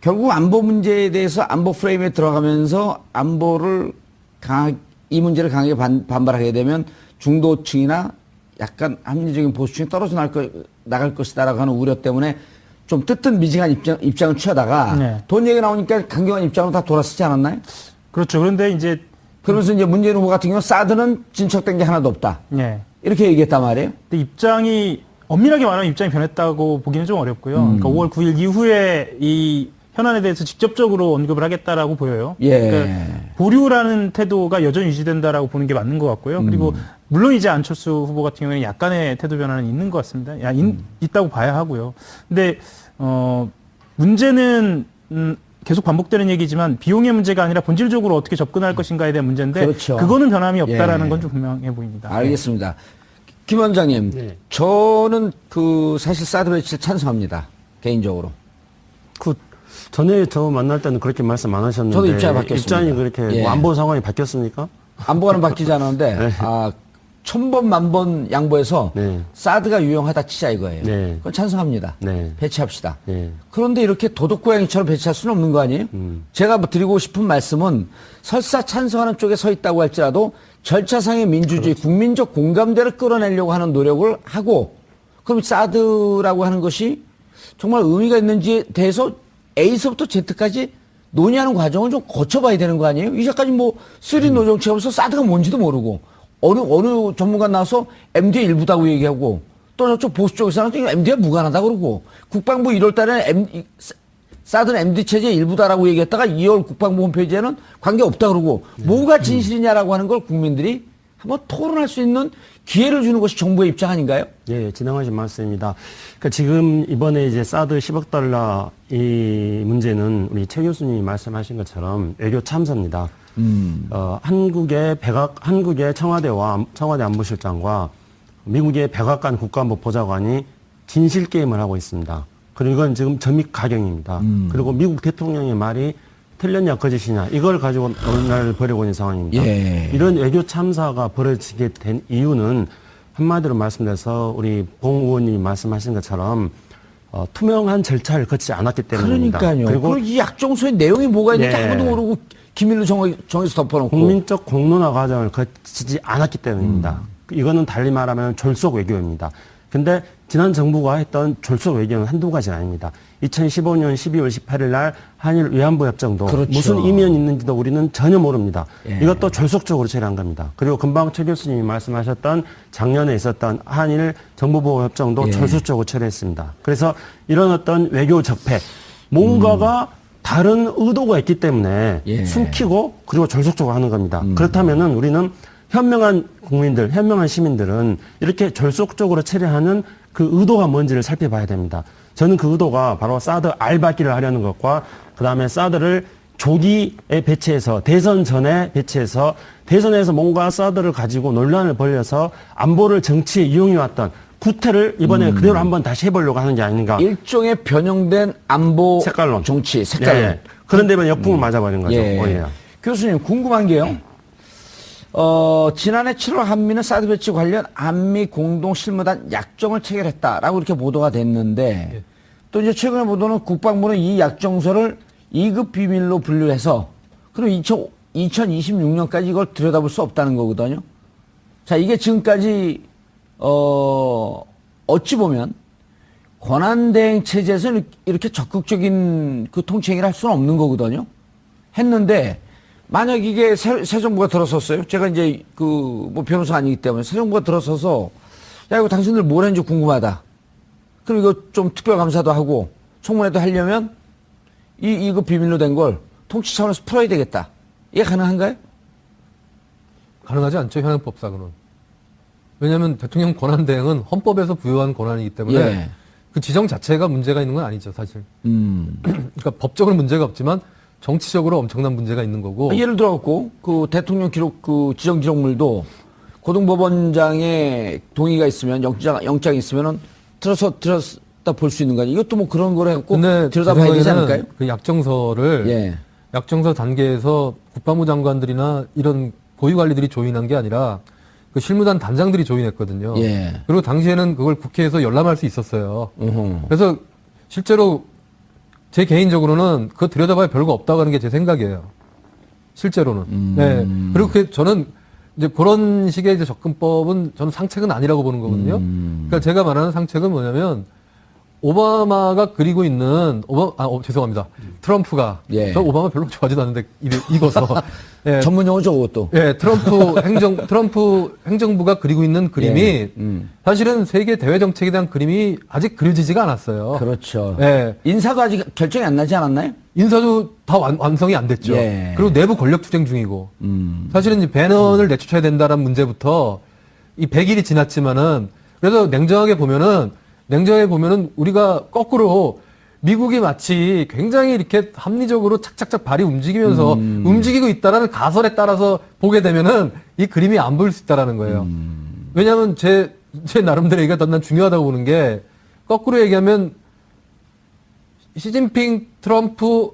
결국 안보 문제에 대해서 안보 프레임에 들어가면서 이 문제를 강하게 반발하게 되면 중도층이나 약간 합리적인 보수층이 떨어져 나갈 것이다라고 하는 우려 때문에 좀 뜨뜻미지근한 입장을 취하다가 네. 돈 얘기 나오니까 강경한 입장으로 다 돌아서지 않았나요? 그렇죠. 그런데 이제 그러면서 이제 문재인 후보 같은 경우는 사드는 진척된 게 하나도 없다. 예. 이렇게 얘기했단 말이에요. 근데 엄밀하게 말하면 입장이 변했다고 보기는 좀 어렵고요. 그러니까 5월 9일 이후에 이 현안에 대해서 직접적으로 언급을 하겠다라고 보여요. 예. 그러니까 보류라는 태도가 여전히 유지된다라고 보는 게 맞는 것 같고요. 그리고 물론 이제 안철수 후보 같은 경우에는 약간의 태도 변화는 있는 것 같습니다. 있다고 봐야 하고요. 근데 문제는 계속 반복되는 얘기지만 비용의 문제가 아니라 본질적으로 어떻게 접근할 것인가에 대한 문제인데 그렇죠. 그거는 변함이 없다라는 예. 건 좀 분명해 보입니다. 알겠습니다. 김 원장님, 네. 저는 사실 사드 배치를 찬성합니다. 개인적으로. 전에 저 만날 때는 그렇게 말씀 안 하셨는데 저도 입장이 바뀌었습니다. 입장이 그렇게 예. 뭐 안보 상황이 바뀌었습니까? 안보가는 바뀌지 않았는데 네. 1000번 만번 양보해서 네. 사드가 유용하다 치자 이거예요. 네. 그건 찬성합니다. 네. 배치합시다. 네. 그런데 이렇게 도둑고양이처럼 배치할 수는 없는 거 아니에요? 제가 드리고 싶은 말씀은 설사 찬성하는 쪽에 서 있다고 할지라도 절차상의 민주주의, 국민적 공감대를 끌어내려고 하는 노력을 하고 그럼 사드라고 하는 것이 정말 의미가 있는지에 대해서 A서부터 Z까지 논의하는 과정을 좀 거쳐봐야 되는 거 아니에요? 이제까지 뭐 쓰리 노정치하면서 사드가 뭔지도 모르고 어느 전문가 나와서 MD의 일부다고 얘기하고 또 저쪽 보수 쪽에서는 MD가 무관하다 그러고 국방부 1월 달에 사드는 MD 체제의 일부다라고 얘기했다가 2월 국방부 홈페이지에는 관계없다 그러고 뭐가 진실이냐라고 하는 걸 국민들이 한번 토론할 수 있는 기회를 주는 것이 정부의 입장 아닌가요? 예, 진행하신 말씀입니다. 그러니까 지금 이번에 이제 사드 10억 달러 이 문제는 우리 최 교수님이 말씀하신 것처럼 외교 참사입니다. 한국의 청와대 안보실장과 미국의 백악관 국가안보보좌관이 진실 게임을 하고 있습니다. 그리고 이건 지금 점입 가경입니다. 그리고 미국 대통령의 말이 틀렸냐 거짓이냐 이걸 가지고 논란을 벌이고 있는 상황입니다. 예. 이런 외교 참사가 벌어지게 된 이유는 한마디로 말씀드려서 우리 봉 의원님이 말씀하신 것처럼 투명한 절차를 거치지 않았기 때문입니다. 그러니까요. 그리고 이 약정서의 내용이 뭐가 있는지 네. 아무도 모르고 기밀로 정해서 덮어놓고. 국민적 공론화 과정을 거치지 않았기 때문입니다. 이거는 달리 말하면 졸속 외교입니다. 근데 지난 정부가 했던 졸속 외교는 한두 가지는 아닙니다. 2015년 12월 18일 날 한일 위안부 협정도 그렇죠. 무슨 의미는 있는지도 우리는 전혀 모릅니다. 예. 이것도 졸속적으로 처리한 겁니다. 그리고 금방 최 교수님이 말씀하셨던 작년에 있었던 한일 정보보호 협정도 예. 졸속적으로 처리했습니다. 그래서 이런 어떤 외교 적폐, 뭔가가 다른 의도가 있기 때문에 예. 숨기고 그리고 졸속적으로 하는 겁니다. 그렇다면은 우리는 현명한 국민들, 현명한 시민들은 이렇게 졸속적으로 처리하는 그 의도가 뭔지를 살펴봐야 됩니다. 저는 그 의도가 바로 사드 알박기를 하려는 것과 그다음에 사드를 조기에 배치해서 대선 전에 배치해서 대선에서 뭔가 사드를 가지고 논란을 벌여서 안보를 정치에 이용해왔던 구태를 이번에 그대로 한번 다시 해보려고 하는 게 아닌가. 일종의 변형된 안보 색깔론. 정치, 색깔론. 예. 그런데 이번 역풍을 맞아버린 거죠. 예. 오히려. 교수님 궁금한 게요. 지난해 7월 한미는 사드 배치 관련 한미 공동 실무단 약정을 체결했다라고 이렇게 보도가 됐는데 또 이제 최근에 보도는 국방부는 이 약정서를 2급 비밀로 분류해서 그럼 2026년까지 이걸 들여다볼 수 없다는 거거든요. 자, 이게 지금까지 어찌 보면 권한대행 체제에서 이렇게 적극적인 그 통치행위를 할 수는 없는 거거든요. 했는데 만약 이게 새 정부가 들어섰어요. 제가 이제 뭐 변호사 아니기 때문에 새 정부가 들어서서 야, 이거 당신들 뭘 했는지 궁금하다. 그럼 이거 좀 특별감사도 하고 청문회도 하려면 이거 비밀로 된 걸 통치 차원에서 풀어야 되겠다. 이게 가능한가요? 가능하지 않죠, 현행법상으로는. 왜냐하면 대통령 권한대행은 헌법에서 부여한 권한이기 때문에 예. 그 지정 자체가 문제가 있는 건 아니죠, 사실. 그러니까 법적으로 문제가 없지만 정치적으로 엄청난 문제가 있는 거고. 예를 들어갖고 그 대통령 기록 그 지정 기록물도 고등법원장의 동의가 있으면 영장이 있으면은 들었다 볼 수 있는 거 아니에요? 이것도 뭐 그런 걸 해갖고 근데 들여다봐야 되지 않을까요? 그 약정서를 예. 약정서 단계에서 국방부 장관들이나 이런 고위 관리들이 조인한 게 아니라 그 실무단 단장들이 조인했거든요. 예. 그리고 당시에는 그걸 국회에서 열람할 수 있었어요. 그래서 실제로 제 개인적으로는 그거 들여다봐야 별거 없다고 하는 게 제 생각이에요. 실제로는. 네. 그리고 저는 이제 그런 식의 이제 접근법은 저는 상책은 아니라고 보는 거거든요. 그러니까 제가 말하는 상책은 뭐냐면 오바마가 그리고 있는 죄송합니다. 트럼프가 예. 저 오바마 별로 좋아하지도 않는데 익어서 예. 전문 용어죠, 그것도. 예, 트럼프 행정부가 그리고 있는 그림이 예. 사실은 세계 대외 정책에 대한 그림이 아직 그려지지가 않았어요. 그렇죠. 예. 인사도 아직 결정이 안 나지 않았나요? 인사도 다 완성이 안 됐죠. 예. 그리고 내부 권력 투쟁 중이고. 사실은 이제 배넌을 내쫓아야 된다는 문제부터 이 100일이 지났지만은 그래서 냉정하게 보면은 우리가 거꾸로 미국이 마치 굉장히 이렇게 합리적으로 착착착 발이 움직이면서 움직이고 있다라는 가설에 따라서 보게 되면은 이 그림이 안 보일 수 있다라는 거예요. 왜냐하면 제 나름대로 얘기가 난 중요하다고 보는 게 거꾸로 얘기하면 시진핑, 트럼프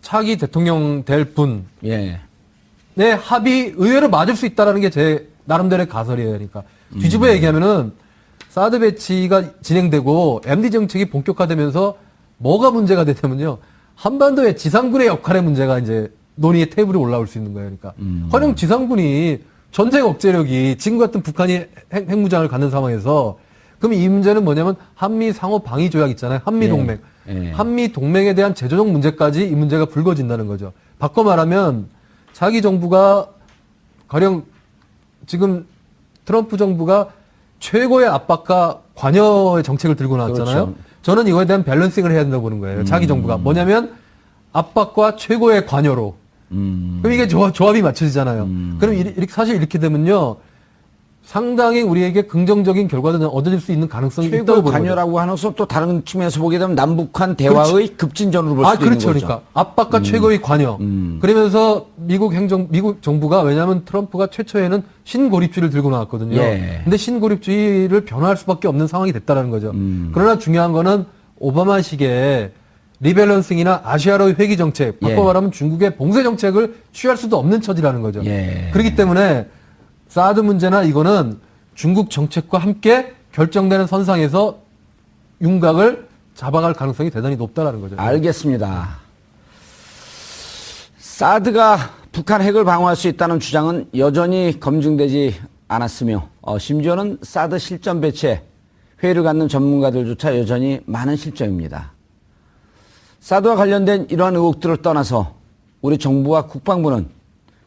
차기 대통령 될 분의 예. 합이 의외로 맞을 수 있다라는 게 제 나름대로의 가설이에요. 그러니까 뒤집어 얘기하면은 사드 배치가 진행되고 MD 정책이 본격화되면서 뭐가 문제가 되냐면요. 한반도의 지상군의 역할의 문제가 이제 논의의 테이블에 올라올 수 있는 거예요. 그러니까 허령 지상군이 전쟁 억제력이 지금 같은 북한이 핵무장을 갖는 상황에서 그럼 이 문제는 뭐냐면 한미 상호 방위 조약 있잖아요. 한미 동맹. 예. 한미 동맹에 대한 제조적 문제까지 이 문제가 불거진다는 거죠. 바꿔 말하면 자기 정부가 가령 지금 트럼프 정부가 최고의 압박과 관여의 정책을 들고 나왔잖아요. 그렇죠. 저는 이거에 대한 밸런싱을 해야 된다고 보는 거예요. 자기 정부가. 뭐냐면 압박과 최고의 관여로. 그럼 이게 조합이 맞춰지잖아요. 그럼 이렇게 사실 이렇게 되면요. 상당히 우리에게 긍정적인 결과도 얻어질 수 있는 가능성이 있다고 최고 보는 거죠. 관여라고 하는 것은 또 다른 측면에서 보게 되면 남북한 대화의 급진전으로 볼 수도 그렇죠. 있는 거죠. 그러니까 압박과 최고의 관여. 그러면서 미국 정부가 왜냐하면 트럼프가 최초에는 신고립주의를 들고 나왔거든요. 예. 근데 신고립주의를 변화할 수밖에 없는 상황이 됐다라는 거죠. 그러나 중요한 거는 오바마식의 리밸런싱이나 아시아로의 회귀 정책, 바꿔 말하면 중국의 봉쇄 정책을 취할 수도 없는 처지라는 거죠. 예. 그렇기 때문에 사드 문제나 이거는 중국 정책과 함께 결정되는 선상에서 윤곽을 잡아갈 가능성이 대단히 높다라는 거죠. 알겠습니다. 사드가 북한 핵을 방어할 수 있다는 주장은 여전히 검증되지 않았으며 심지어는 사드 실전 배치에 회의를 갖는 전문가들조차 여전히 많은 실정입니다. 사드와 관련된 이러한 의혹들을 떠나서 우리 정부와 국방부는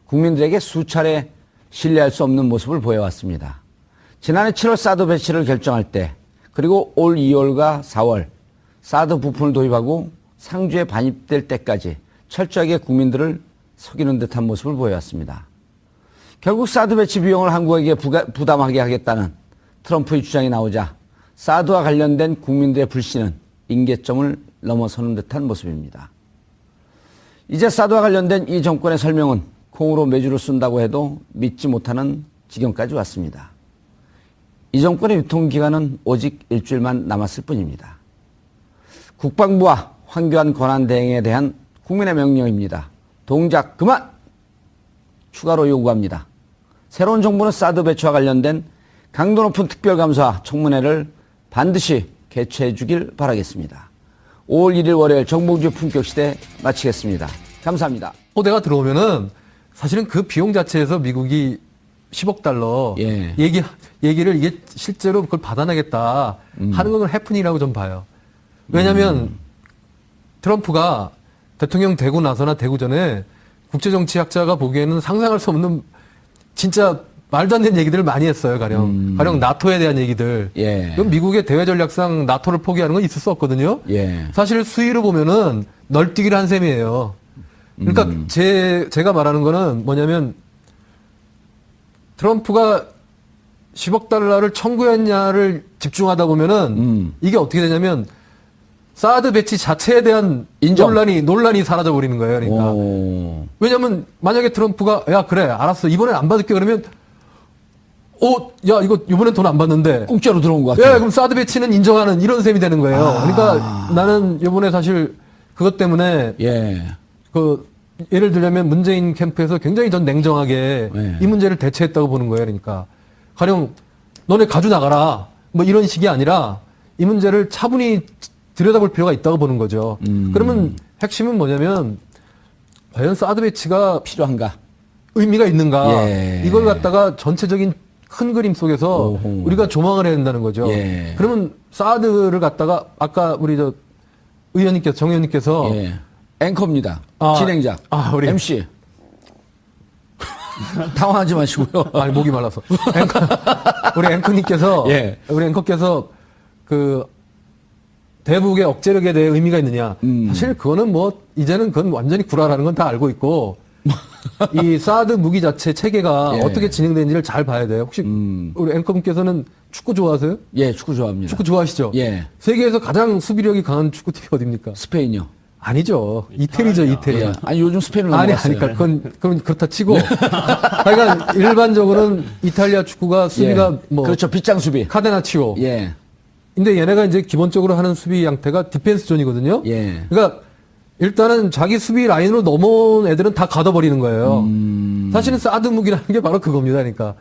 국민들에게 수차례 신뢰할 수 없는 모습을 보여왔습니다. 지난해 7월 사드 배치를 결정할 때 그리고 올 2월과 4월 사드 부품을 도입하고 상주에 반입될 때까지 철저하게 국민들을 속이는 듯한 모습을 보여왔습니다. 결국 사드 배치 비용을 한국에게 부담하게 하겠다는 트럼프의 주장이 나오자 사드와 관련된 국민들의 불신은 임계점을 넘어서는 듯한 모습입니다. 이제 사드와 관련된 이 정권의 설명은 콩으로 매주를 쓴다고 해도 믿지 못하는 지경까지 왔습니다. 이 정권의 유통기간은 오직 일주일만 남았을 뿐입니다. 국방부와 황교안 권한대행에 대한 국민의 명령입니다. 동작 그만! 추가로 요구합니다. 새로운 정부는 사드 배치와 관련된 강도 높은 특별감사 청문회를 반드시 개최해 주길 바라겠습니다. 5월 1일 월요일 정봉주 품격시대 마치겠습니다. 감사합니다. 포대가 들어오면은 사실은 그 비용 자체에서 미국이 10억 달러 예. 얘기를 이게 실제로 그걸 받아내겠다 하는 건 해프닝이라고 좀 봐요. 왜냐하면 트럼프가 대통령 되고 나서나 되고 전에 국제정치학자가 보기에는 상상할 수 없는 진짜 말도 안 되는 얘기들을 많이 했어요. 가령 나토에 대한 얘기들. 예. 그럼 미국의 대외 전략상 나토를 포기하는 건 있을 수 없거든요. 예. 사실 수위로 보면은 널뛰기를 한 셈이에요. 그러니까 제가 말하는 거는 뭐냐면 트럼프가 10억 달러를 청구했냐를 집중하다 보면은 이게 어떻게 되냐면 사드 배치 자체에 대한 인정. 논란이 사라져 버리는 거예요. 그러니까. 오. 왜냐면 만약에 트럼프가 야 그래 알았어 이번엔 안 받을게 그러면 야 이거 이번엔 돈 안 받는데 공짜로 들어온 것 예, 같아요. 그럼 사드 배치는 인정하는 이런 셈이 되는 거예요. 그러니까 나는 이번에 사실 그것 때문에 예. 예를 들자면 문재인 캠프에서 굉장히 전 냉정하게 네. 이 문제를 대처했다고 보는 거예요. 그러니까 가령 너네 가져 나가라 뭐 이런 식이 아니라 이 문제를 차분히 들여다볼 필요가 있다고 보는 거죠. 그러면 핵심은 뭐냐면 과연 사드 배치가 필요한가? 의미가 있는가? 예. 이걸 갖다가 전체적인 큰 그림 속에서 오호. 우리가 조망을 해야 된다는 거죠. 예. 그러면 사드를 갖다가 아까 우리 정 의원님께서 예. 앵커입니다. 아, 진행자. 우리 MC. 당황하지 마시고요. 아니 목이 말라서 우리 앵커님께서 예. 우리 앵커께서 대북의 억제력에 대해 의미가 있느냐? 사실 그거는 뭐 이제는 그건 완전히 구라라는 건 다 알고 있고 이 사드 무기 자체 체계가 예. 어떻게 진행되는지를 잘 봐야 돼요. 혹시 우리 앵커님께서는 축구 좋아하세요? 예, 축구 좋아합니다. 축구 좋아하시죠? 예. 세계에서 가장 수비력이 강한 축구팀이 어디입니까? 스페인요. 아니죠. 이태리죠, 이태리. 예. 아니 요즘 스페인으로 아니, 넘어갔어요. 그러니까 그건 그렇다 치고. 그러니까 일반적으로는 이탈리아 축구가 수비가 예. 뭐 그렇죠. 빗장 수비. 카데나치오. 예. 근데 얘네가 이제 기본적으로 하는 수비 양태가 디펜스 존이거든요. 예. 그러니까 일단은 자기 수비 라인으로 넘어온 애들은 다 가둬버리는 거예요. 사실은 사드 무기라는 게 바로 그겁니다. 그러니까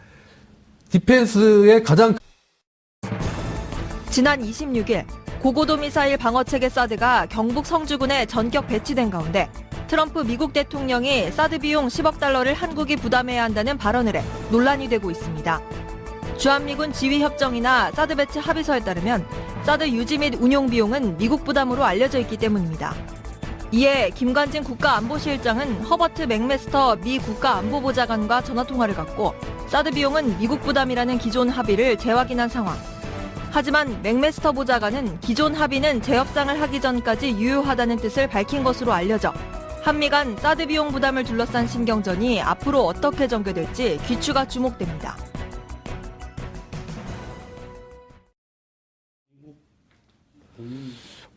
디펜스의 가장 지난 26일 고고도 미사일 방어체계 사드가 경북 성주군에 전격 배치된 가운데 트럼프 미국 대통령이 사드 비용 10억 달러를 한국이 부담해야 한다는 발언을 해 논란이 되고 있습니다. 주한미군 지휘협정이나 사드 배치 합의서에 따르면 사드 유지 및 운용 비용은 미국 부담으로 알려져 있기 때문입니다. 이에 김관진 국가안보실장은 허버트 맥메스터 미 국가안보보좌관과 전화통화를 갖고 사드 비용은 미국 부담이라는 기존 합의를 재확인한 상황. 하지만 맥메스터 보좌관은 기존 합의는 재협상을 하기 전까지 유효하다는 뜻을 밝힌 것으로 알려져 한미 간 사드 비용 부담을 둘러싼 신경전이 앞으로 어떻게 전개될지 귀추가 주목됩니다.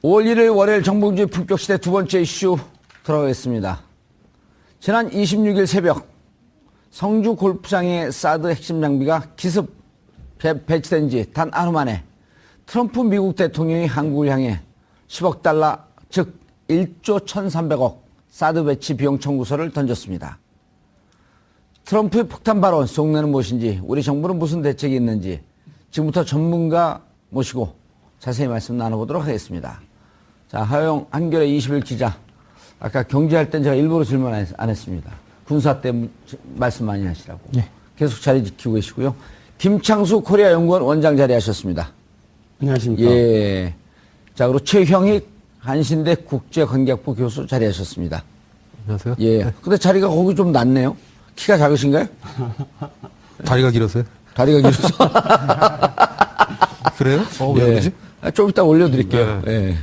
(5월 1일) 월요일 정봉주의 품격시대 두 번째 이슈 들어가겠습니다. 지난 26일 새벽 성주 골프장의 사드 핵심 장비가 기습 배치된 지 단 하루 만에 트럼프 미국 대통령이 한국을 향해 10억 달러 즉 1조 1,300억 사드 배치 비용 청구서를 던졌습니다. 트럼프의 폭탄 발언 속내는 무엇인지 우리 정부는 무슨 대책이 있는지 지금부터 전문가 모시고 자세히 말씀 나눠보도록 하겠습니다. 자, 하영 한겨레 21 기자 아까 경제할 땐 제가 일부러 질문 안 했습니다. 군사 때 말씀 많이 하시라고. 예. 계속 자리 지키고 계시고요. 김창수 코리아 연구원 원장 자리하셨습니다. 안녕하십니까. 예. 자, 그리고 최형익 한신대 국제관계학부 교수 자리하셨습니다. 안녕하세요. 예. 근데 자리가 거기 좀 낮네요. 키가 작으신가요? 다리가 길어서요? 다리가 길어서. 그래요? 왜 그러지? 좀 이따 올려드릴게요. 예.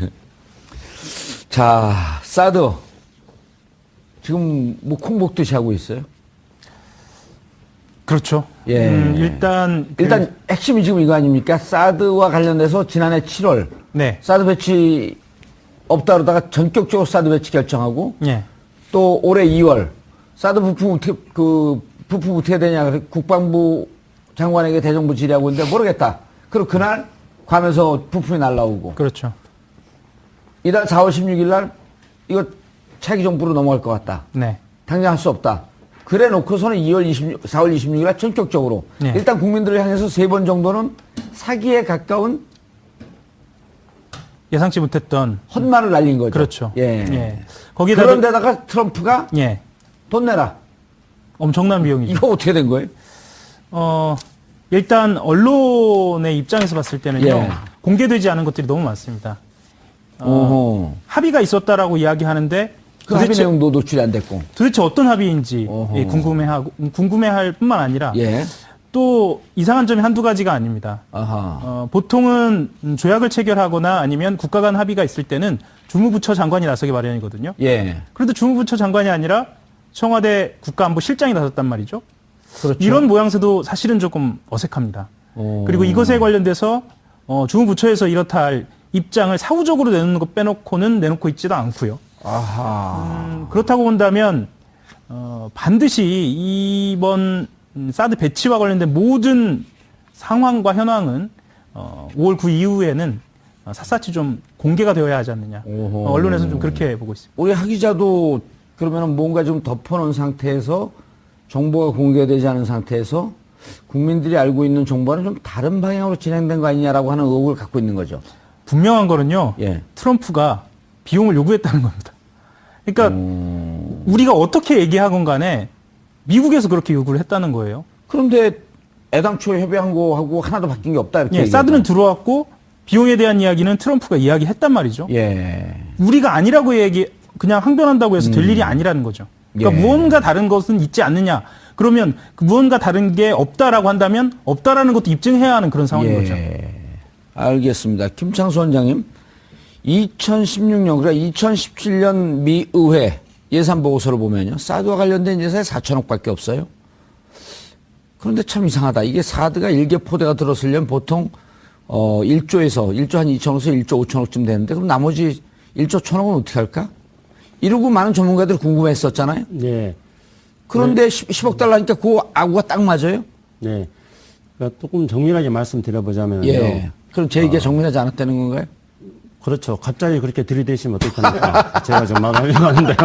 자, 사드. 지금 뭐 콩복듯이 하고 있어요. 그렇죠. 예. 일단 핵심이 지금 이거 아닙니까? 사드와 관련돼서 지난해 7월 네. 사드 배치 없다 그러다가 전격적으로 사드 배치 결정하고 예. 또 올해 2월 사드 부품 어떻게 되냐 그래서 국방부 장관에게 대정부 질의하고 있는데 모르겠다. 그리고 그날 괌에서 부품이 날라오고 그렇죠. 이달 4월 16일 날 이거 차기 정부로 넘어갈 것 같다. 네. 당장 할 수 없다. 그래 놓고서는 4월 26일 날 전격적으로 네. 일단 국민들을 향해서 3번 정도는 사기에 가까운 예상치 못했던 헛말을 날린 거죠. 그렇죠. 예. 예. 거기다가 그런데다가 트럼프가 예. 돈 내라. 엄청난 비용이죠. 이거 어떻게 된 거예요? 일단 언론의 입장에서 봤을 때는요. 예. 공개되지 않은 것들이 너무 많습니다. 어허. 합의가 있었다라고 이야기하는데 그 합의 내용도 노출이 안 됐고. 도대체 어떤 합의인지 어허. 예, 궁금해할 뿐만 아니라 예. 또 이상한 점이 한두 가지가 아닙니다. 아하. 보통은 조약을 체결하거나 아니면 국가 간 합의가 있을 때는 주무부처 장관이 나서기 마련이거든요. 예. 그런데 주무부처 장관이 아니라 청와대 국가안보실장이 나섰단 말이죠. 그렇죠. 이런 모양새도 사실은 조금 어색합니다. 오. 그리고 이것에 관련돼서 주무부처에서 이렇다 할 입장을 사후적으로 내놓는 것 빼놓고는 내놓고 있지도 않고요. 아하. 그렇다고 본다면 반드시 이번 사드 배치와 관련된 모든 상황과 현황은 5월 9 이후에는 샅샅이 좀 공개가 되어야 하지 않느냐. 오호. 언론에서는 좀 그렇게 보고 있습니다. 우리 하 기자도 그러면 뭔가 좀 덮어놓은 상태에서 정보가 공개되지 않은 상태에서 국민들이 알고 있는 정보는 좀 다른 방향으로 진행된 거 아니냐라고 하는 의혹을 갖고 있는 거죠. 분명한 거는요. 예. 트럼프가 비용을 요구했다는 겁니다. 그러니까 우리가 어떻게 얘기하건 간에 미국에서 그렇게 요구를 했다는 거예요. 그런데 애당초에 협의한 거하고 하나도 바뀐 게 없다 이렇게. 예, 얘기했다. 사드는 들어왔고 비용에 대한 이야기는 트럼프가 이야기했단 말이죠. 예. 우리가 아니라고 그냥 항변한다고 해서 될 일이 아니라는 거죠. 그러니까 예. 무언가 다른 것은 있지 않느냐. 그러면 그 무언가 다른 게 없다라고 한다면 없다라는 것도 입증해야 하는 그런 상황인 거죠. 알겠습니다. 김창수 원장님, 2016년, 그러니까 2017년 미 의회 예산 보고서를 보면요. 사드와 관련된 예산이 4천억밖에 없어요. 그런데 참 이상하다. 이게 사드가 1개 포대가 들었으려면 보통 1조 한 2천억에서 1조 5천억쯤 되는데 그럼 나머지 1조 1천억은 어떻게 할까? 이러고 많은 전문가들이 궁금했었잖아요. 네. 그런데 10억 달러니까 그 아구가 딱 맞아요? 네. 그러니까 조금 정밀하게 말씀드려보자면요. 예. 그럼 제 얘기가 정밀하지 않았다는 건가요? 그렇죠. 갑자기 그렇게 들이대시면 어떡합니까? 제가 좀 말하려고 하는데요.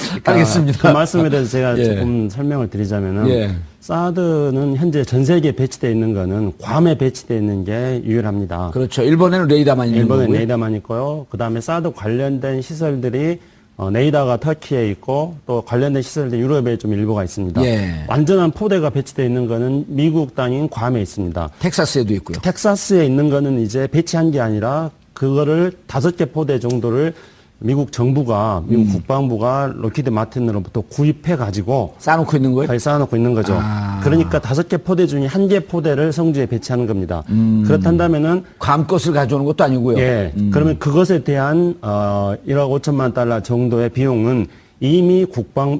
그러니까 알겠습니다. 그 말씀에 대해서 제가 예. 조금 설명을 드리자면은 예. 사드는 현재 전 세계에 배치되어 있는 거는 괌에 배치되어 있는 게 유일합니다. 그렇죠. 일본에는 레이더만 있는 일본에 거고요. 레이더만 있고요. 그 다음에 사드 관련된 시설들이 레이더가 터키에 있고 또 관련된 시설들이 유럽에 좀 일부가 있습니다. 예. 완전한 포대가 배치되어 있는 거는 미국 땅인 괌에 있습니다. 텍사스에도 있고요. 텍사스에 있는 거는 이제 배치한 게 아니라 그거를 5개 포대 정도를 미국 정부가 미국 국방부가 록히드 마틴으로부터 구입해 가지고 쌓아놓고 있는 거예요? 거기 쌓아놓고 있는 거죠. 아. 그러니까 5개 포대 중에 1개 포대를 성주에 배치하는 겁니다. 그렇단다면 괌 것을 가져오는 것도 아니고요. 예, 그러면 그것에 대한 1억 5천만 달러 정도의 비용은 이미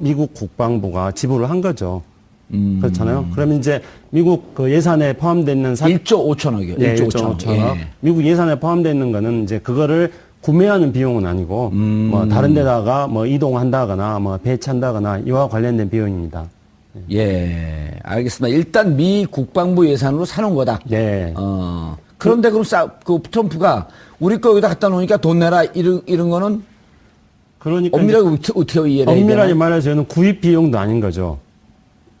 미국 국방부가 지불을 한 거죠. 그렇잖아요. 그러면 이제 미국 그 예산에 포함되어 있는 1조 5천억이요. 예, 1조 1조 5천억. 5천억. 예. 미국 예산에 포함되어 있는 거는 이제 그거를 구매하는 비용은 아니고 뭐 다른 데다가 뭐 이동한다거나 뭐 배치한다거나 이와 관련된 비용입니다. 예, 알겠습니다. 일단 미 국방부 예산으로 사놓은 거다. 네. 그런데 그럼 그 트럼프가 우리 거 여기다 갖다 놓으니까 돈 내라 이런 거는 그러니까 엄밀하게 어떻게 이해를 해야 엄밀하게 되나요? 말해서 저는 구입 비용도 아닌 거죠.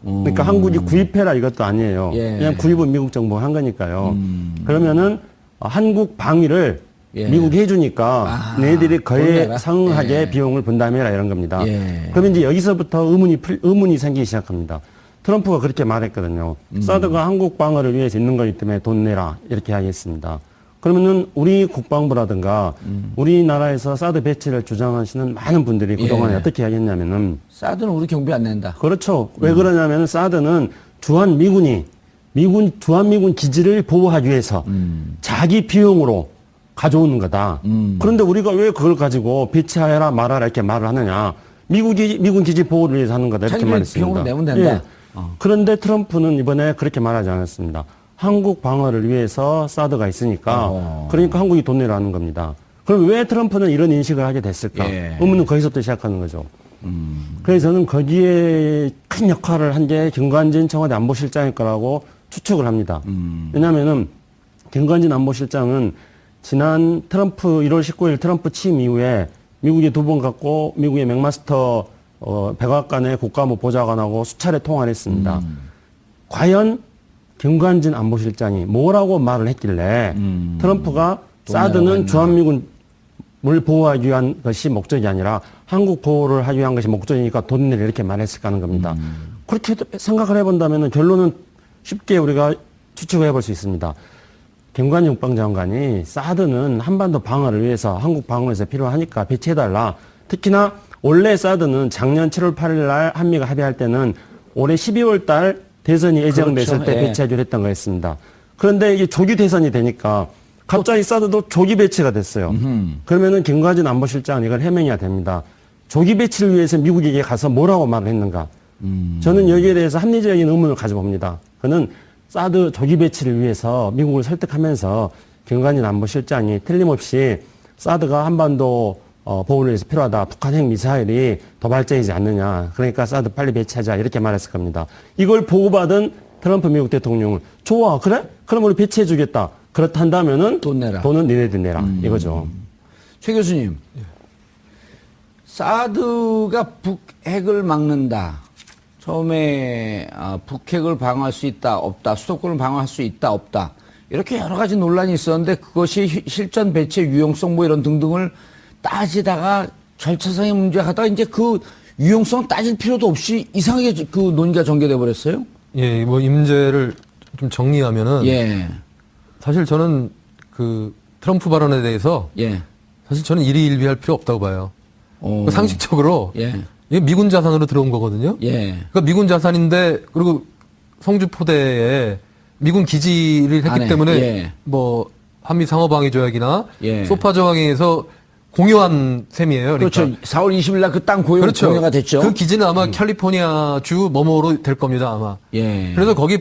그러니까 한국이 구입해라 이것도 아니에요. 예. 그냥 구입은 미국 정부가 한 거니까요. 그러면은 한국 방위를 예. 미국이 해주니까 너희들이 돈 거에 내라. 상응하게 예. 비용을 분담해라 이런 겁니다. 예. 그러면 이제 여기서부터 의문이 생기기 시작합니다. 트럼프가 그렇게 말했거든요. 사드가 한국 방어를 위해서 있는 거기 때문에 돈 내라 이렇게 하겠습니다. 그러면은 우리 국방부라든가 우리나라에서 사드 배치를 주장하시는 많은 분들이 그동안에 예. 어떻게 하겠냐면은 사드는 우리 경비 안 낸다. 그렇죠. 왜 그러냐면은 사드는 주한미군 기지를 보호하기 위해서 자기 비용으로 가져오는 거다. 그런데 우리가 왜 그걸 가지고 배치하라 말아라 이렇게 말을 하느냐. 미군 기지 보호를 위해서 하는 거다 이렇게 자기 말했습니다. 비용으로 내면 된다. 그런데 트럼프는 이번에 그렇게 말하지 않았습니다. 한국 방어를 위해서 사드가 있으니까 그러니까 한국이 돈 내라는 겁니다. 그럼 왜 트럼프는 이런 인식을 하게 됐을까? 예. 의문은 거기서부터 시작하는 거죠. 그래서 저는 거기에 큰 역할을 한 게 김관진 청와대 안보실장일 거라고 추측을 합니다. 왜냐하면은 김관진 안보실장은 지난 트럼프 1월 19일 트럼프 취임 이후에 미국에 2번 갔고 미국의 맥마스터 백악관의 국가안보 보좌관하고 수차례 통화를 했습니다. 과연 김관진 안보실장이 뭐라고 말을 했길래 트럼프가 사드는 주한미군을 보호하기 위한 것이 목적이 아니라 한국 보호를 하기 위한 것이 목적이니까 돈 내라 이렇게 말했을까 하는 겁니다. 그렇게 생각을 해본다면 결론은 쉽게 우리가 추측을 해볼 수 있습니다. 김관진 국방장관이 사드는 한반도 방어를 위해서 한국 방어에서 필요하니까 배치해달라. 특히나 원래 사드는 작년 7월 8일 날 한미가 합의할 때는 올해 12월 달 대선이 예정됐을 그렇죠. 때 예. 배치하기로 했던 거였습니다. 그런데 이게 조기 대선이 되니까 갑자기 사드도 조기 배치가 됐어요. 그러면은 김관진 안보실장은 이걸 해명해야 됩니다. 조기 배치를 위해서 미국에게 가서 뭐라고 말을 했는가? 저는 여기에 대해서 합리적인 의문을 가져봅니다. 그는 사드 조기 배치를 위해서 미국을 설득하면서 김관진 안보실장이 틀림없이 사드가 한반도 보호를 위해서 필요하다. 북한 핵 미사일이 도발적이지 않느냐. 그러니까 사드 빨리 배치하자. 이렇게 말했을 겁니다. 이걸 보고받은 트럼프 미국 대통령은 좋아. 그래? 그럼 우리 배치해 주겠다. 그렇다 한다면은 돈 내라. 돈은 니네들 내라. 이거죠. 최 교수님, 사드가 북핵을 막는다. 처음에 북핵을 방어할 수 있다, 없다, 수도권을 방어할 수 있다, 없다. 이렇게 여러 가지 논란이 있었는데 그것이 실전 배치의 유용성 뭐 이런 등등을 따지다가 절차상의 문제가 하다가 이제 그 유용성 따질 필요도 없이 이상하게 그 논의가 전개돼 버렸어요. 예, 뭐 임제를 좀 정리하면은 예, 사실 저는 그 트럼프 발언에 대해서 예, 사실 저는 일희일비할 필요 없다고 봐요. 어, 상식적으로 예, 이게 미군 자산으로 들어온 거거든요. 예, 그러니까 미군 자산인데 그리고 성주포대에 미군 기지를 했기 안에, 때문에 예. 뭐 한미 상호방위 조약이나 예. 소파 조약에서 공유한 셈이에요. 그러니까. 그렇죠. 4월 20일 날 그 땅 공유가 됐죠. 그 기지는 아마 캘리포니아 주 뭐뭐로 될 겁니다, 아마. 예. 그래서 거기